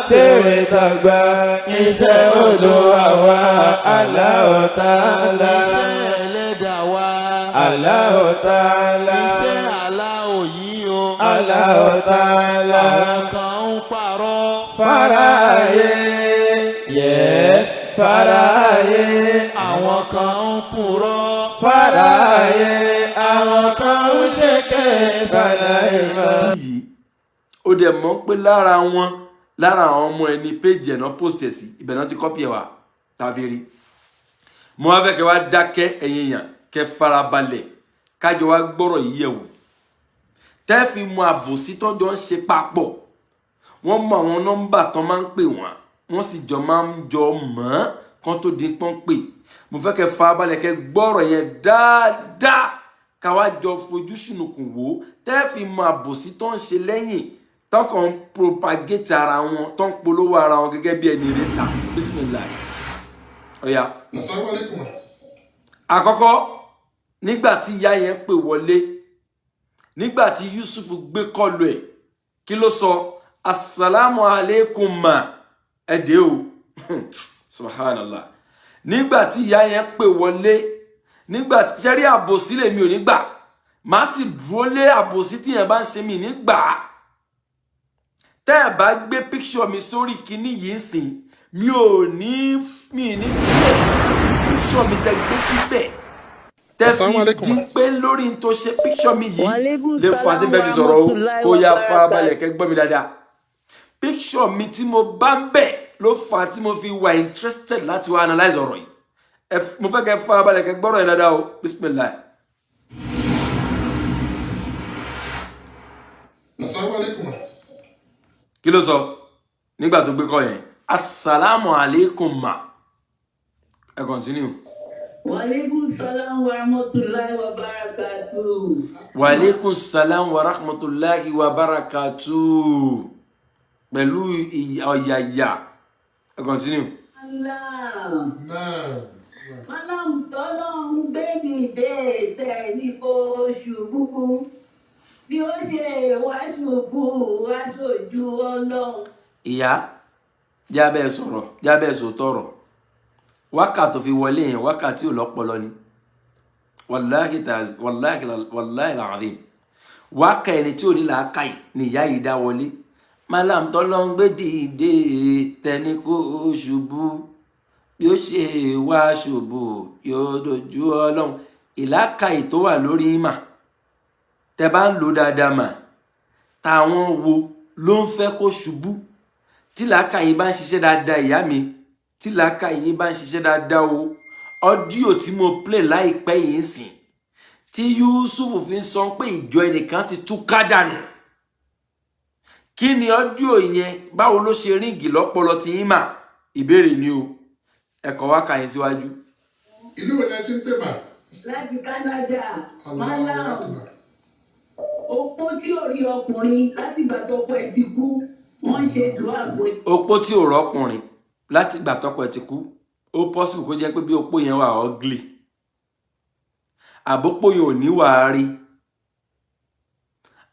tèrè tàgbà iṣẹ́ Olúwa wa Allahu Ta'ala. Iṣẹ́ Ẹlẹ́dàá wa Allahu Ta'ala. Iṣẹ́ Allahu yìí o. Allahu Ta'ala. Àwọn kan ń parọ́. Fáráyé. Yes, fáráyé. Àwọn kan ń purọ́. Fáráyé. Àwọn kan ń ṣèké bàláìmọ̀. Ó dẹ̀ mọ̀ pé lára àwọn ọmọ ẹni péjì ẹ̀ náà post ẹ̀ sí ibẹ̀ náà ti kọ́pì ẹ̀ wá tàbí rí. Mo wá fẹ́ kẹ́ wá dákẹ́ ẹ̀yin èèyàn kẹ́ farabalẹ̀ kájọ wá gbọ́rọ̀ yìí yẹ̀ wò. Tẹ́ fi mọ àbòsí tọ́jọ́ ń ṣe papọ̀. Wọ́n mọ àwọn nọ́mbà tán máa ń pè wọ́n sì jọ máa ń jọ mọ́ kán tó di pọ́n pè. Mo fẹ́ kẹ́ farabalẹ̀ kẹ́ gbọ́rọ̀ yẹn dáadáa káwá jọ fojú ṣùnùkùn wò. Tẹ́ fi mọ àbòsí tó ń ṣe lẹ́yìn tán kàn ń propagate ara wọn tán ń polówó ara wọn gẹ́gẹ́ bí ẹni rẹ̀ ta. Bismillah. Ọ̀ya. Assalamu alaikum. Àkọ́kọ́ nígbà tí ìyá yẹn pè wọlé nígbà tí Yusuf gbé kọlù ẹ̀ kí ló sọ? Assalamu alaikum ma ẹ̀dẹ́ o. Subhanallah. Nígbà tí ìyá yẹn pè wọlé nígbà tí ṣẹ́rí àbòsí lèmi ò ní gbà má sì dúró lé àbòsí tí yẹn bá ń ṣe mí nígbà tẹ́ ẹ̀ bá gbé picture mi sórí kíní yìí sìn mi ò ní picture mi tẹ́ gbé síbẹ̀ tẹ́ fi dín pé lórí tó ṣe picture mi yìí lè fún àti bẹ́ẹ̀ fi sọ̀rọ̀ o kó yá farabalẹ̀ kẹ́ gbọ́ mi dáadáa picture mi tí mo bá ń bẹ̀ ló fà á tí mo fi wà interested láti wá analyze ọ̀rọ̀ yìí mo fẹ́ kẹ́ farabalẹ̀ kẹ́ gbọ́rọ̀ yẹn dáadáa o bismillah. Assalamu alaikum. Kí ló sọ nígbà tó gbé kọ yẹn? Assalamu alaikum ma. Ẹ continue. Wa alaikum salam wa rahmatullahi wa barakatuh. Wa alaikum salam wa rahmatullahi wa barakatuh. Pẹ̀lú ọ̀yàyà. Ẹ continue. Malam tọ́lọ́run gbé mi dé tẹ̀ ní kó ṣubú. Bí ó ṣe wá ṣubú wá ṣojú Ọlọ́run. Ìyá jábẹ́ sọ̀rọ̀ jábẹ́ sòtọ̀rọ̀ wákàtí fi wọlé yẹn wákàtí ò lọ́pọlọ ni wàláhì làzím wákà ẹni tí ò ní làákàyè ni ìyá yìí dá wọlé Malam tọ́lọ́run gbé dìde tẹni kó ṣubú bí ó ṣe wá ṣubú yóò dojú Ọlọ́run ìlàkàyè tó wà lórí mà tẹ bá ń lò dáadáa mà táwọn wo ló ń fẹ́ kó ṣubú tí làákàyè bá ń ṣiṣẹ́ dáadáa ìyá mi tí làákàyè bá ń ṣiṣẹ́ dáadáa o ọdíò tí mo play láìpẹ́ yìí sìn tí Yusuf fi ń sọ pé ìjọ ẹnìkan ti tú kádànù kí ni ọdíò yẹn báwo ló ṣe ríǹgì lọ́pọlọ tí yín mà ìbéèrè ni o ẹ̀kọ́ wá kà yín síwájú. Ìlú wo ni ẹ ti ń pè mà? Láti Canada, Malam opó tí ò rí ọkùnrin láti ìgbà tọ́kọ ẹ̀ ti kú wọ́n ń ṣe dùn àgbo. Opó tí ò rọ́kùnrin láti ìgbà tọ́kọ ẹ̀ ti kú ó possible kó jẹ́ pé bí opó yẹn wà ugly àbópó yẹn ò ní wàá rí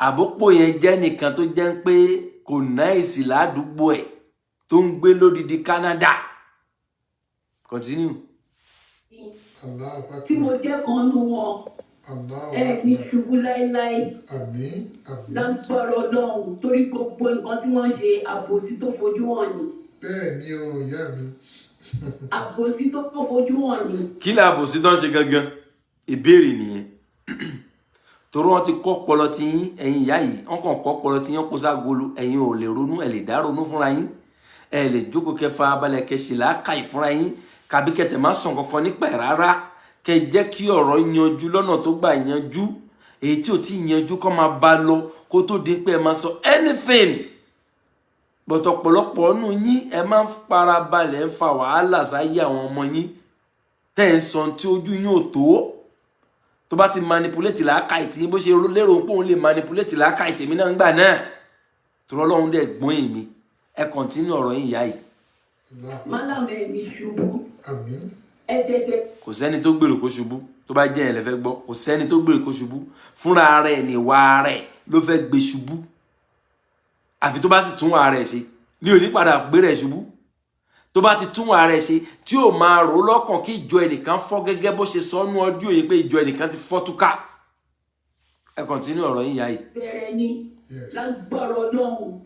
àbópó yẹn jẹ́ nìkan tó jẹ́ pé kò náìsì ládùúgbò ẹ̀ tó ń gbé lódìdí Canada. Continue. Tí mo jẹ́ kan nú wọn ní ṣubú láíláí lágbára Ọlọ́run torí gbogbo nǹkan tí wọ́n ṣe àbòsí tó fojú hàn ni. Bẹ́ẹ̀ ni o ìyá mi. Àbòsí tó fojú hàn ni. Kí ni àbòsí tó ń ṣe gangan? Ìbéèrè nìyẹn. Torí wọ́n ti kọ́ ọpọlọ tí yín ẹ̀yin ìyá yìí wọ́n kàn kọ́ ọpọlọ tí yín kó ságolo ẹ̀yin ò lè ronú ẹ̀ lè dá ronú fúnra yín ẹ̀ lè jókòó kẹfà abalẹ̀ kẹsì làákàyè fúnra yín kàbí kẹtẹ̀ má sàn kankan nípa ẹ̀ rárá kẹ jẹ́ kí ọ̀rọ̀ yanjú lọ́nà tó gbà yanjú èyí tí ò tí yanjú kọ́ máa bá lọ kó tó di pé ẹ máa sọ anything but ọ̀pọ̀lọpọ̀ ọ̀nù yín ẹ máa ń farabalẹ̀ ń fa wàhálà sáyé àwọn ọmọ yín tẹ́ ẹ̀ ń sọ tí ojú yín ò tó bá ti manipulate làákàyè tí bó ṣe lérò pé òun lè manipulate làákàyè tèmi náà ń gbà náà torí Ọlọ́run dẹ̀ gbọ́n èmi ẹ continue ọ̀rọ̀ yín ìyá yìí. Malam ẹ̀ ní ṣubú. Àmín. Kò sẹ́ni tó gbèrò kó ṣubú tó bá jẹ́ ẹ̀lẹ́fẹ́ gbọ́ kò sẹ́ni tó gbèrò kó ṣubú fúnra rẹ̀ ní ìwà rẹ̀ ló fẹ́ gbé ṣubú àfi tó bá sì tún wà rẹ̀ ṣe ní òní padà gbé rẹ̀ ṣubú tó bá ti tún ara ẹ̀ ṣe tí ò máa rò lọ́kàn kí ìjọ ẹnìkan fọ́ gẹ́gẹ́ bó ṣe sọ nú ọdún yìí pé ìjọ ẹnìkan ti fọ́ túká. Ẹ kọ́ntínú ọ̀rọ̀ yín yáyì. bẹ̀rẹ̀ ni lágbára Ọlọ́run.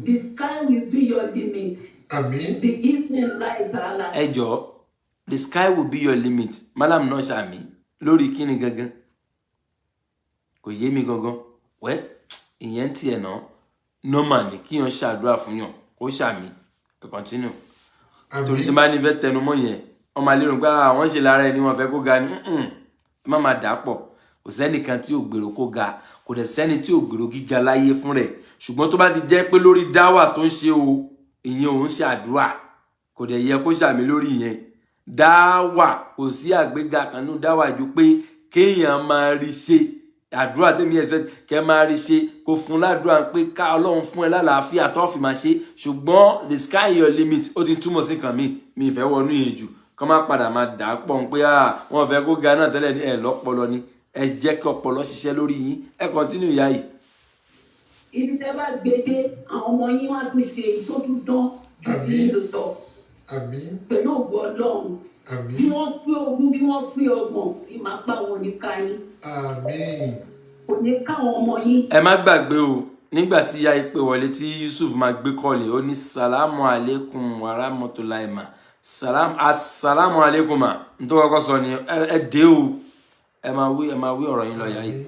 The sky will be your limit. Àmín. The evening light ala. Ẹ jọ̀ọ́, the sky will be your limit. Malam náà ṣàmì lórí kíni gangan. Kò yé mi gangan. Wẹ́ ìyẹn tiẹ̀ náà normal ni kí yàn ṣàdúrà fún yàn kó ṣàmì. Ẹ continue. Torí tí bá ní fẹ́ tẹnu mọ́ yẹn, ọmọ alérò pé àwọn ṣe lára ẹni wọn fẹ́ kó ga ni. Má máa dà pọ̀. Kò sẹ́nìkan tí ò gbèrò kó ga. Kò dẹ̀ sẹ́ni tí ò gbèrò gíga láyé fún rẹ̀. Ṣùgbọ́n tó bá ti jẹ́ pé lórí dáwà tó ń ṣe o, ìyẹn òun ṣe àdúrà. Kò dẹ̀ yẹ kó ṣàmì lórí ìyẹn. Dáwà kò sí àgbéga kan nínú dáwà ju pé kéèyàn máa rí ṣe. Àdúrà tèmi expect kẹ́ máa rí ṣe kó fún ládùúrà pé ká Ọlọ́run fún ẹ lálàáfíà tó fi máa ṣe. Ṣùgbọ́n the sky your limit ó ti túmọ̀ sí nǹkan mi ìfẹ́ wọnú yẹn jù. Kọ́ má padà máa dà á pọ̀ pé wọ́n fẹ́ kó ga náà tẹ́lẹ̀ ní ẹ̀ lọ́pọlọ ni. Ẹ jẹ́ kí ọpọlọ ṣiṣẹ́ lórí yín. Ẹ continue ìyá yìí. Ibi tẹ́ bá gbé dé àwọn ọmọ yín wá tún ṣe tó tún dán ju ti ìlú tọ̀. Àmín. Pẹ̀lú ògo Ọlọ́run. Àmín. Bí wọ́n pé ogún bí wọ́n pé ọgbọ̀n ìmọ̀ apá wọn ní ká yín. Àmín. Kò ní káwọn ọmọ yín. Ẹ má gbàgbé o nígbà tí ìyá ìpè wọlé tí Yusuf máa gbé kọ́ọ̀lì ó ní salamu alaikum wa rahmatulahi ma assalamu alaikum ma n tó kọ́kọ́ sọ ni ẹ dé o ẹ máa wí ọ̀rọ̀ yín lọ ìyá yìí.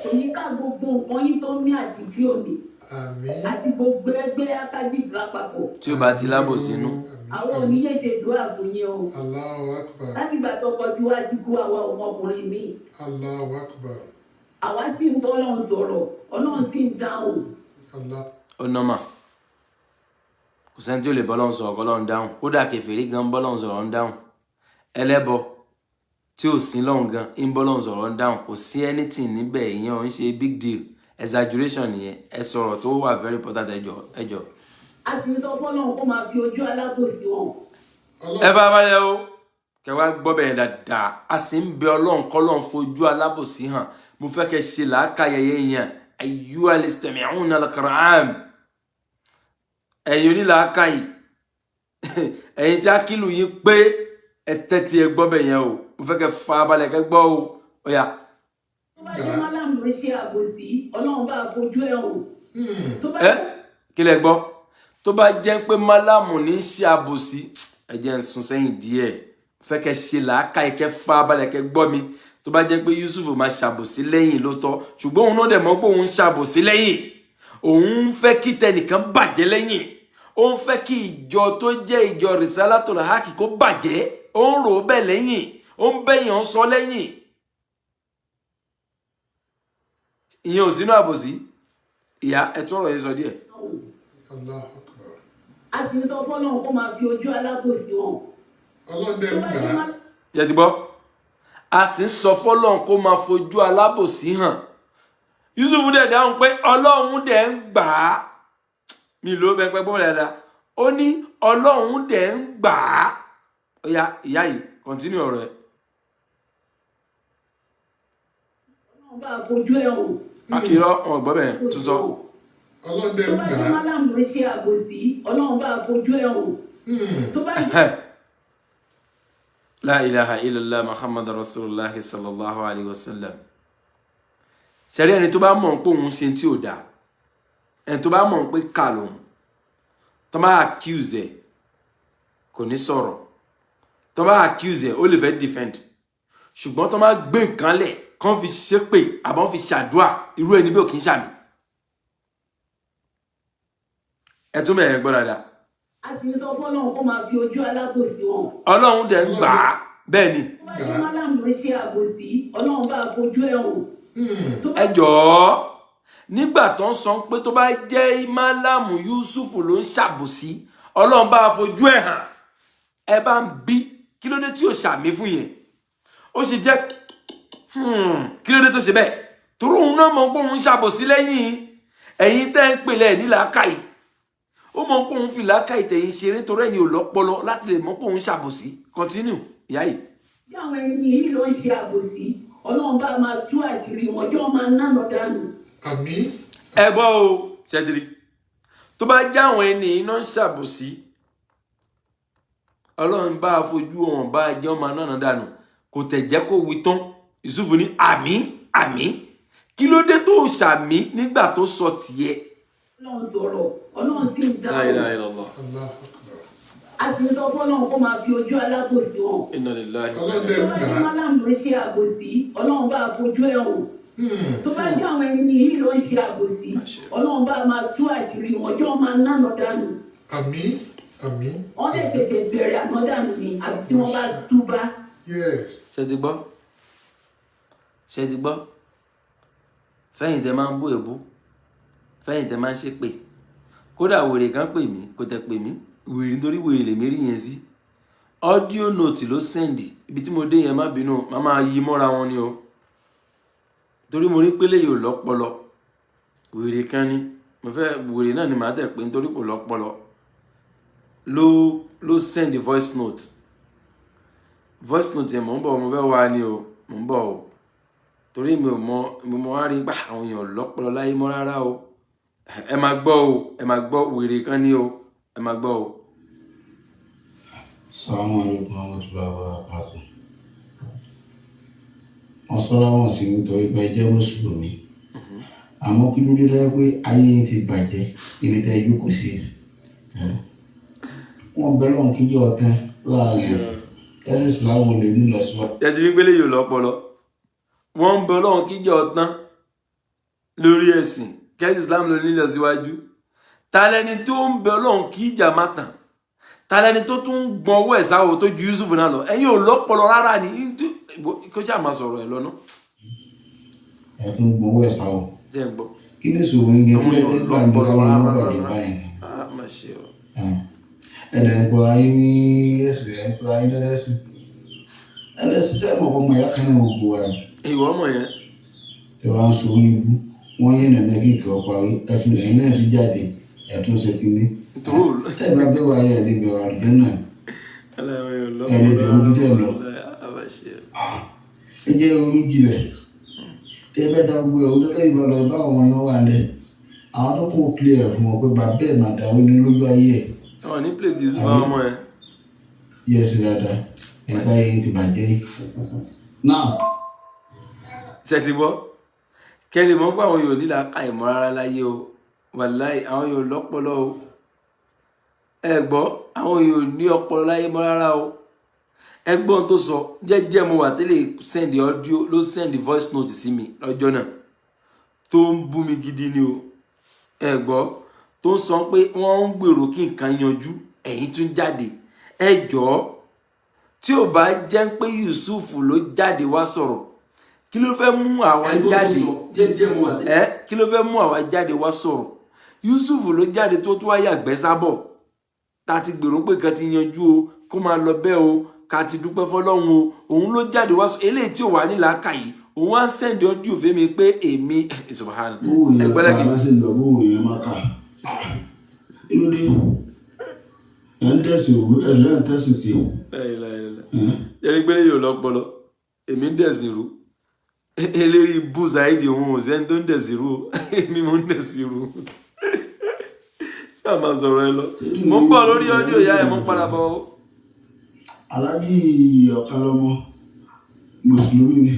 Kò ní ká gbogbo nǹkan yín tó ní àti tí ò ní. Àmín. Àti gbogbo ẹgbẹ́ akájìdù lápapọ̀. Tí ó bá ti lábò sínú. Àwọn oníyè ṣèdúrà fún yín o. Allahu Akbar. Láti ìgbà tọkọ tí wàá ti kú àwa ọmọkùnrin mi. Allahu Akbar. Àwa sì ń bọ́ Ọlọ́run sọ̀rọ̀, Ọlọ́run sì ń dáhùn. Ó nọ́mà kò sẹ́ni tí ó lè bọ́lọ́run sọ̀rọ̀ kọ́lọ́run dáhùn kódà kèfèrí gan bọ́lọ́run sọ̀rọ̀ ń dáhùn ẹlẹ́bọ tí ò sí lọ́hùn gan ń bọ́lọ́run sọ̀rọ̀ ń dáhùn kò sí anything níbẹ̀ ìyẹn ò ń ṣe big deal exaggeration nìyẹn ẹ sọ̀rọ̀ tó wà very important ẹjọ́. A sì ń sọ fọ́lọ́run kó máa fi ojú alábòsí wọn. Ẹ bá balẹ̀ o kẹwàá gbọ́ bẹ̀rẹ̀ dáadáa a sì ń bẹ Ọlọ́run kọ́lọ́run fojú alábòsí hàn mo fẹ́ kẹ́ ṣe làákàyẹyẹ yẹn ayyuha al-istami'una al-kiram ẹ̀yin onílàákàyè ẹ̀yin tí a kìlù yín pé ẹ tẹ́tí ẹ gbọ́ bẹ̀ yẹn o mo fẹ́ kẹ́ fa balẹ̀ kẹ́ gbọ́ o ó yá. Tó bá jẹ́ málàmù ló ṣe àbòsí Ọlọ́run bá fojú ẹ̀ hàn. Ẹ kí lẹ gbọ́ tó bá jẹ́ pé málàmù ní í ṣe àbòsí ẹ jẹ́ ń sún sẹ́yìn díẹ̀ mo fẹ́ kẹ́ ṣe làákàyè kẹ́ fa balẹ̀ kẹ́ gbọ́ mi tó bá jẹ́ pé Yusuf máa ṣàbòsí lẹ́yìn ló tọ́ ṣùgbọ́n òun náà dẹ̀ mọ̀ pé òun ṣàbòsí lẹ́yìn òun fẹ́ kí tẹnìkan bàjẹ́ lẹ́yìn òun fẹ́ kí ìjọ tó jẹ́ ìjọ Risalatul Haqq kó bàjẹ́ òun rò bẹ́ẹ̀ lẹ́yìn òun bẹ́yàn sọ lẹ́yìn ìyẹn ò sínú àbòsí ìyá ẹ̀tọ́ ọ̀rọ̀ yẹn sọ díẹ̀. Allahu Akbar. A sì ń sọ fọ́lọ́run kó máa fi ojú alábòsí wọn. Ọlọ́dẹ ń gbà á. Yẹ ti gbọ́ a sì ń sọ fọ́lọ́run kó máa fojú alábòsí hàn Yusuf dẹ̀ dáhùn pé Ọlọ́run dẹ̀ ń gbà á mi ló bẹ́ẹ̀ gbọ́ dáadáa ó ní Ọlọ́run dẹ̀ ń gbà á ó yá ìyá yìí continue ọ̀rọ̀ ẹ̀. Ọlọ́run bá fojú ẹ̀ hàn. Akírọ́ ọ̀n gbọ́ bẹ́ẹ̀ tún sọ. Ọlọ́dẹ ń Tó bá gbà jẹ́ á. málàmù ló ṣe àbòsí Ọlọ́run bá fojú ẹ̀ hàn. Tó bá jẹ́ La ilaha illallah Muhammad Rasulullah sallallahu alaihi wasallam. Ṣẹ̀rí ẹni tó bá mọ̀ pé òun ṣe tí ò dáa ẹni tó bá mọ̀ pé kà lòun tó bá accuse ẹ̀ kò ní sọ̀rọ̀ tó bá accuse ẹ̀ ó lè fẹ́ defend ṣùgbọ́n tó bá gbé nǹkan lẹ̀ kán fi ṣépè àbọ̀n fi ṣàdúà irú ẹni bí ò kì í ṣàmì ẹ tún mẹ́rin gbọ́ dáadáa. a sì ń sọ fọ́lọ́run kó máa fi ojú alábòsí wọn. Ọlọ́run dẹ̀ ń gbà á bẹ́ẹ̀ ni. Tó bá jẹ́ málàmù ló ṣe àbòsí Ọlọ́run bá fojú ẹ̀ hàn. Ẹ jọ̀ọ́ nígbà tó ń sọ pé tó bá jẹ́ Málàmù Yusuf ló ń ṣàbòsí Ọlọ́run bá fojú ẹ̀ hàn ẹ bá ń bí kí ló dé tí ò ṣàmì fún yẹn ó ṣe jẹ́ kí ló dé tó ṣe bẹ́ẹ̀ torí òun náà mọ̀ pé òun ń ṣàbòsí lẹ́yìn ẹ̀yin tẹ́ ń pèlẹ̀ ní làákàyè ó mọ̀ pé òun fi làákàyè tẹ̀yìn ṣeré torí ẹ̀yin ò lọ́pọlọ láti lè mọ̀ pé òun ṣàbòsí continue ìyá yìí. Bí àwọn ẹni yìí ló ń ṣe àbòsí Ọlọ́run bá máa tú àṣírí wọn jọ́ máa nánà dànù. Àmín. Ẹ gbọ́ o ṣẹ́dìrí tó bá já àwọn ẹni iná ń ṣàbòsí Ọlọ́run bá fojú wọn bá jẹ́ ọmọ náà dànù kò tẹ̀ jẹ́ kó wí tán Yusuf ní àmín kí ló dé tó ṣàmì nígbà tó sọ tiẹ̀. Ọlọ́run sọ̀rọ̀ Ọlọ́run sì ń dá La ilaha illallah. a sì ń sọ fọ́lọ́run kó máa fi ojú alábòsí hàn. Inna lillahi. Ọlọ́run dẹ̀ ń gbà. tó bá jẹ́ ló ń ṣe àbòsí Ọlọ́run bá fojú ẹ̀ hàn. tó bá jẹ́ àwọn ẹni yìí ló ń ṣe àbòsí Ọlọ́run bá máa tú àṣírí wọn jọ́ máa nánà dànù. Àmín. wọ́n lè tètè bẹ̀rẹ̀ àná dànù ni àbí tí wọ́n bá túbá. Yes. Ṣé ti gbọ́ fẹ́yìn tẹ máa ń bú èbú fẹ́yìn tẹ máa ń ṣépè kódà wèrè kan pè mí kò tẹ pè mí wèrè nítorí wèrè lèmi rí yẹn sí audio note ló sẹ́ndì ibi tí mo dé yẹn má bínú má máa yí mọ́ra wọn ni o torí mo rí pélé yìí ò lọ́pọlọ wèrè kan ni mo fẹ́ wèrè náà ni màá tẹ̀ pé nítorí kò lọ́pọlọ ló sẹ́ndì voice note yẹn mò ń bọ̀ mo fẹ́ wá ni o mò ń bọ̀ o torí mi ò mọ wá rí gbà àwọn èèyàn lọ́pọlọ láyé mọ́ rárá o ẹ máa gbọ́ wèrè kan ní o ẹ máa gbọ́ o. Assalamu alaikum warahmatullahi wabarakatuh. Wọ́n sọ́ra wọn sí nítorí pé ẹ jẹ́ mùsùlùmí àmọ́ kí ló dé lẹ́yìn pé ayé yẹn ti bàjẹ́ ilé tẹ́ jókòó sí wọ́n bẹ̀rẹ̀ wọn kí jẹ́ ọ̀tẹ́ láàrin ẹ̀sìn ìsìláàmù lè ní lọ síwájú. ẹ ti fi gbélé yìí lọ́pọlọ wọ́n ń bẹ Ọlọ́run kí jẹ́ ọ̀tán lórí ẹ̀sìn kẹ́sì Islam ló ní lọ síwájú ta lẹni tó ń bẹ Ọlọ́run kí ìjà má tàn ta lẹni tó tún gbọ́n owó ẹ̀ sáwọ́ tó ju Yusuf náà lọ ẹ̀yin ò lọ́pọlọ rárá ni kó ṣáà máa sọ̀rọ̀ ẹ̀ lọ́nà. ẹ̀ tún gbọ́n owó ẹ̀ sáwọ́. jẹ́ ń gbọ́. kí ni sòwò ń yẹ fún ẹgbẹ́ àgbà wọn náà bàjẹ́ báyìí. ẹ̀dẹ̀ ń pọ̀ ayé ní ẹ̀sìn ẹ̀ ń pọ̀ ayé lẹ́sìn ẹlẹ́sìn sẹ́yìn mọ̀ ọmọ ìyá kan náà gbogbo wa yìí. ìwọ ọmọ yẹn. ẹ wá ń sọ orí ibú wọ́n yé nàná kíkẹ́ ọ̀pá ẹ̀fún ẹ̀yìn náà ti jáde ẹ̀tún ṣe kínní. ẹ bá bẹ́ẹ̀ wá yẹ ẹ̀dẹ̀ bẹ̀rẹ̀ àdé náà ẹ̀dẹ̀ bẹ̀rẹ̀ ojú tẹ̀ lọ. ẹ jẹ́ orí jìnlẹ̀ tẹ́ ẹ bẹ́ẹ̀ dá gbogbo ẹ̀ ojú tẹ́ ìbá lọ bá àwọn yẹn wà lẹ̀ àwọn tó kún clear fún wọn pé bàbá ẹ̀ máa dáwọ́ ní lójú ayé ẹ̀. àwọn ní plate Yusuf àwọn ọmọ ẹ. yẹ sí dáadáa ẹ̀ka yẹn ti bàjẹ́ náà. ṣe ti bọ́ kẹ́lì mọ́ pé àwọn yóò nílà ká ìmọ̀ rárá láyé o wàláì àwọn yóò lọ́pọlọ o ẹ gbọ́ àwọn yóò ní ọpọlọ láyé mọ́ rárá o ẹgbọ́n tó sọ jẹ́jẹ́ mo wà tẹ́lẹ̀ send audio ló send voice note sí mi lọ́jọ́ náà tó ń bú mi gidi ni o ẹ gbọ́ tó ń sọ pé wọ́n ń gbèrò kí nǹkan yanjú ẹ̀yin tún jáde ẹ jọ̀ọ́ tí ò bá jẹ́ pé Yusuf ló jáde wá sọ̀rọ̀ kí ló fẹ́ mú àwa jáde kí ló fẹ́ mú àwa jáde wá sọ̀rọ̀ Yusuf ló jáde tó wá yàgbẹ́ sábọ̀ tá a ti gbèrò pé kan ti yanjú o kó máa lọ bẹ́ẹ̀ o ká ti dúpẹ́ fọlọ́run o òun ló jáde wá sọ eléyìí tí ò wà nílà ká yìí òun wá ń sẹ́ndì ọdún òfin mi pé èmi subhanallah ẹgbẹ́lẹ́ kejì. bóun yẹn lọ bóun yẹn máa kà inú dé ẹ̀ ń tẹ̀sí òwú ẹ̀ lẹ́yìn tẹ̀sí sí o. yẹri gbélé yóò lọ́pọlọ èmi ń dẹ̀sìn rú eléri bú Saidi òun ò sẹ́ni tó ń dẹ̀sìn rú èmi mo ń dẹ̀sìn rú sáà máa sọ̀rọ̀ ẹ lọ mo ń bọ̀ lórí ọdún ìyá ẹ̀ mo ń padà bọ̀ o. Aláàjì Ọ̀kánlọ́mọ mùsùlùmí ni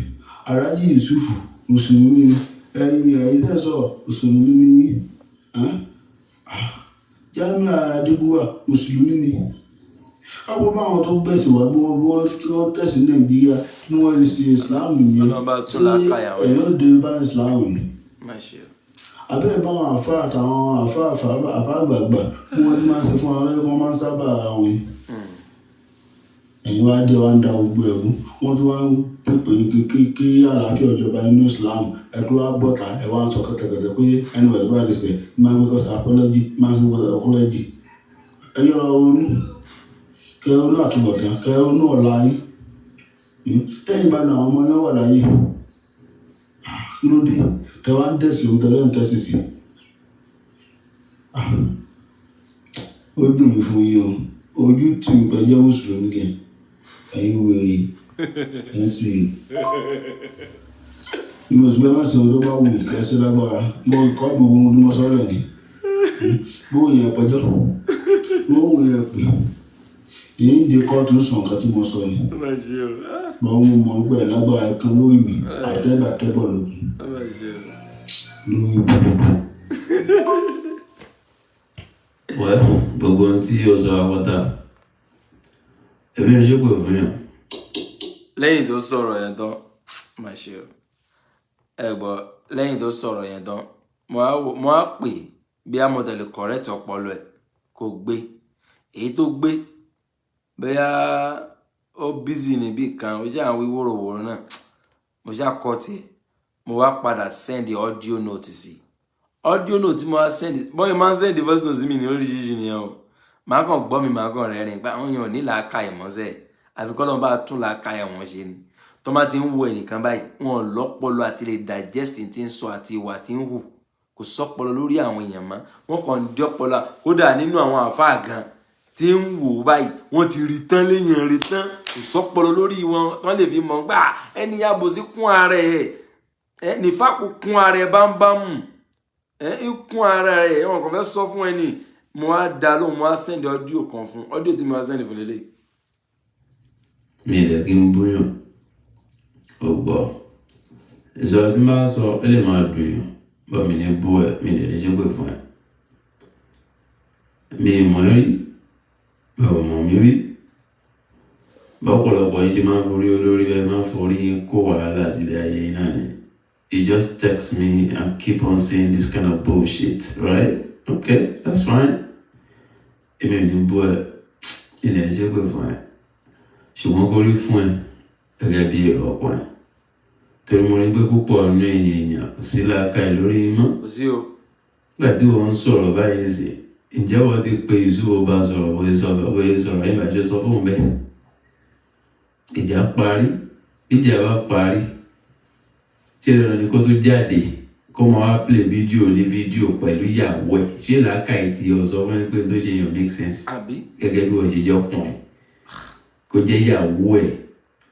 Aláàjì Yusufu mùsùlùmí ni ẹ̀yin tẹ̀sọ̀ mùsùlùmí ni Jamiu Adébúwà mùsùlùmí ni káwọn bá àwọn tó gbẹ̀sìn wá bí wọ́n tó tẹ̀sí Nàìjíríà ní wọ́n lè ṣe Islam yẹn ṣé ẹ̀yọ́ dé bá Islam ni abẹ́ẹ̀ bá àwọn àfa àtàwọn àfa àgbààgbà bí wọ́n ti máa ń ṣe fún àwọn ẹ̀kọ́ máa ń sábà àwọn yìí ẹ̀yin wá dé wá ń da gbogbo ẹ̀rú wọ́n tún wá ń pèpè kí àlàáfíà ìjọba nínú Islam ẹ̀dùn wá bọ́ta ẹ̀ wá ń sọ kẹ̀tẹ̀kẹ̀tẹ̀ pé ẹni wẹ̀ ló bá lè ṣe máa ń gbé apology máa ń gbé apology ẹ yọra ronú kẹ ronú àtúbọ̀tán kẹ ronú ọ̀la yín tẹ́yìn bá na àwọn ọmọ yẹn wà láyé kí ló dé tẹ wá ń dẹ̀sí òun tẹ́lẹ̀ ń tẹ́sí sí ó dùn mí fún yín o ojú tí n pẹ́ jẹ́ mùsùlùmí kẹ́ ẹ̀yin wèrè ẹ̀ sì ní mùsùlùmí má ṣe ohun tó bá wù kẹ́ sí lágbára mo kọ́ gbogbo ohun tí mo sọ́lẹ̀ ni bó yẹn pẹjọ́ bó yẹn pè èyí ń de kóòtù sàn kan tí mo sọ yìí mo mọ̀ ń pẹ́ lágbára kan lórí mi àtẹ́bàtẹ́bọ̀ lókun lórí Well, gbogbo ohun tí o sọ àwọ̀dà ẹ̀mí ò ṣe pé òfin yàn. Lẹ́yìn tó sọ̀rọ̀ yẹn tán má ṣe o ẹ̀gbọ́n lẹ́yìn tó sọ̀rọ̀ yẹn tán mo á pè bí amọ̀tẹ̀lẹ̀ correct ọpọlọ ẹ̀ kò gbé èyí tó gbé bóyá ó busy níbí kan ó jẹ́ àwọn wíwòròwòrò náà mo ṣá kọ́ tiẹ̀ mo wá padà send audio note sí audio note mo wá send bọ́n máa ń send voice note sí mi ní oríṣiríṣi nìyẹn o màá kàn gbọ́ mi màá kàn rẹ́rìn pé àwọn èèyàn ní làákà ìmọ̀ọ́sẹ̀ àfikọ́ lọ́n bá tún làákà ẹ̀wọ̀n ṣe ni tó má ti ń wo ẹnìkan báyìí wọn lọ́pọlọ àti lè digest tí ń sọ àti ìwà tí ń hù kò sọ́pọlọ lórí àwọn èèyàn mọ́ wọn kàn ń dí ọpọlọ kódà nínú àwọn àfáà gan tí ń wò báyìí wọ́n ti rí tán léyìn rí tán kò sọ́pọlọ lórí wọn tán lè fi mọ̀ gbà ẹni àbòsí kún ara ẹ̀ nífàkù kún ara ẹ̀ bámbámù kún ara ẹ̀ wọn kàn fẹ́ sọ fún ẹni mo á dá lóhùn mo á send audio kan fún audio tí mo á send fún lélẹ̀. Mi lè kí n búyàn ó gbọ́ ìsọ̀rọ̀ tí máa sọ ẹ lè máa dùn yàn bọ́ mi ní bú ẹ mi lè ṣe pé fún ẹ mi mọ̀ rí bẹ́ẹ̀ mọ̀ mi rí bọ́pọ̀lọpọ̀ yìí ṣe máa ń forí olórí bẹ́ẹ̀ máa ń forí kó wàhálà sílẹ̀ ayé náà ni you just text me and keep on saying this kind of bullshit, right? Okay, that's fine. Èmi ò ní bú ẹ ilẹ̀ ṣe pé fún ẹ ṣùgbọ́n kó rí fún ẹ gẹ́gẹ́ bí èrò ọkùnrin torí mo rí pé púpọ̀ nínú èèyàn kò sí làákàyè lórí mọ́. Kò sí o. Nígbà tí wọ́n ń sọ̀rọ̀ báyìí sí ǹjẹ́ wọ́n ti pe Yusuf bá sọ̀rọ̀ bóyá sọ̀rọ̀ ẹ̀yìn bàjẹ́ sọ fún un bẹ́ẹ̀. Ìjà parí ìjà bá parí ṣé ìrọ̀ ni kó tó jáde kó máa wá play fídíò ní fídíò pẹ̀lú ìyàwó ẹ̀ ṣé làákàyè tí o sọ fún ẹ pé tó ṣe yàn make sense gẹ́gẹ́ bí wọ́n ṣe jọ pọ̀n kó jẹ́ ìyàwó ẹ̀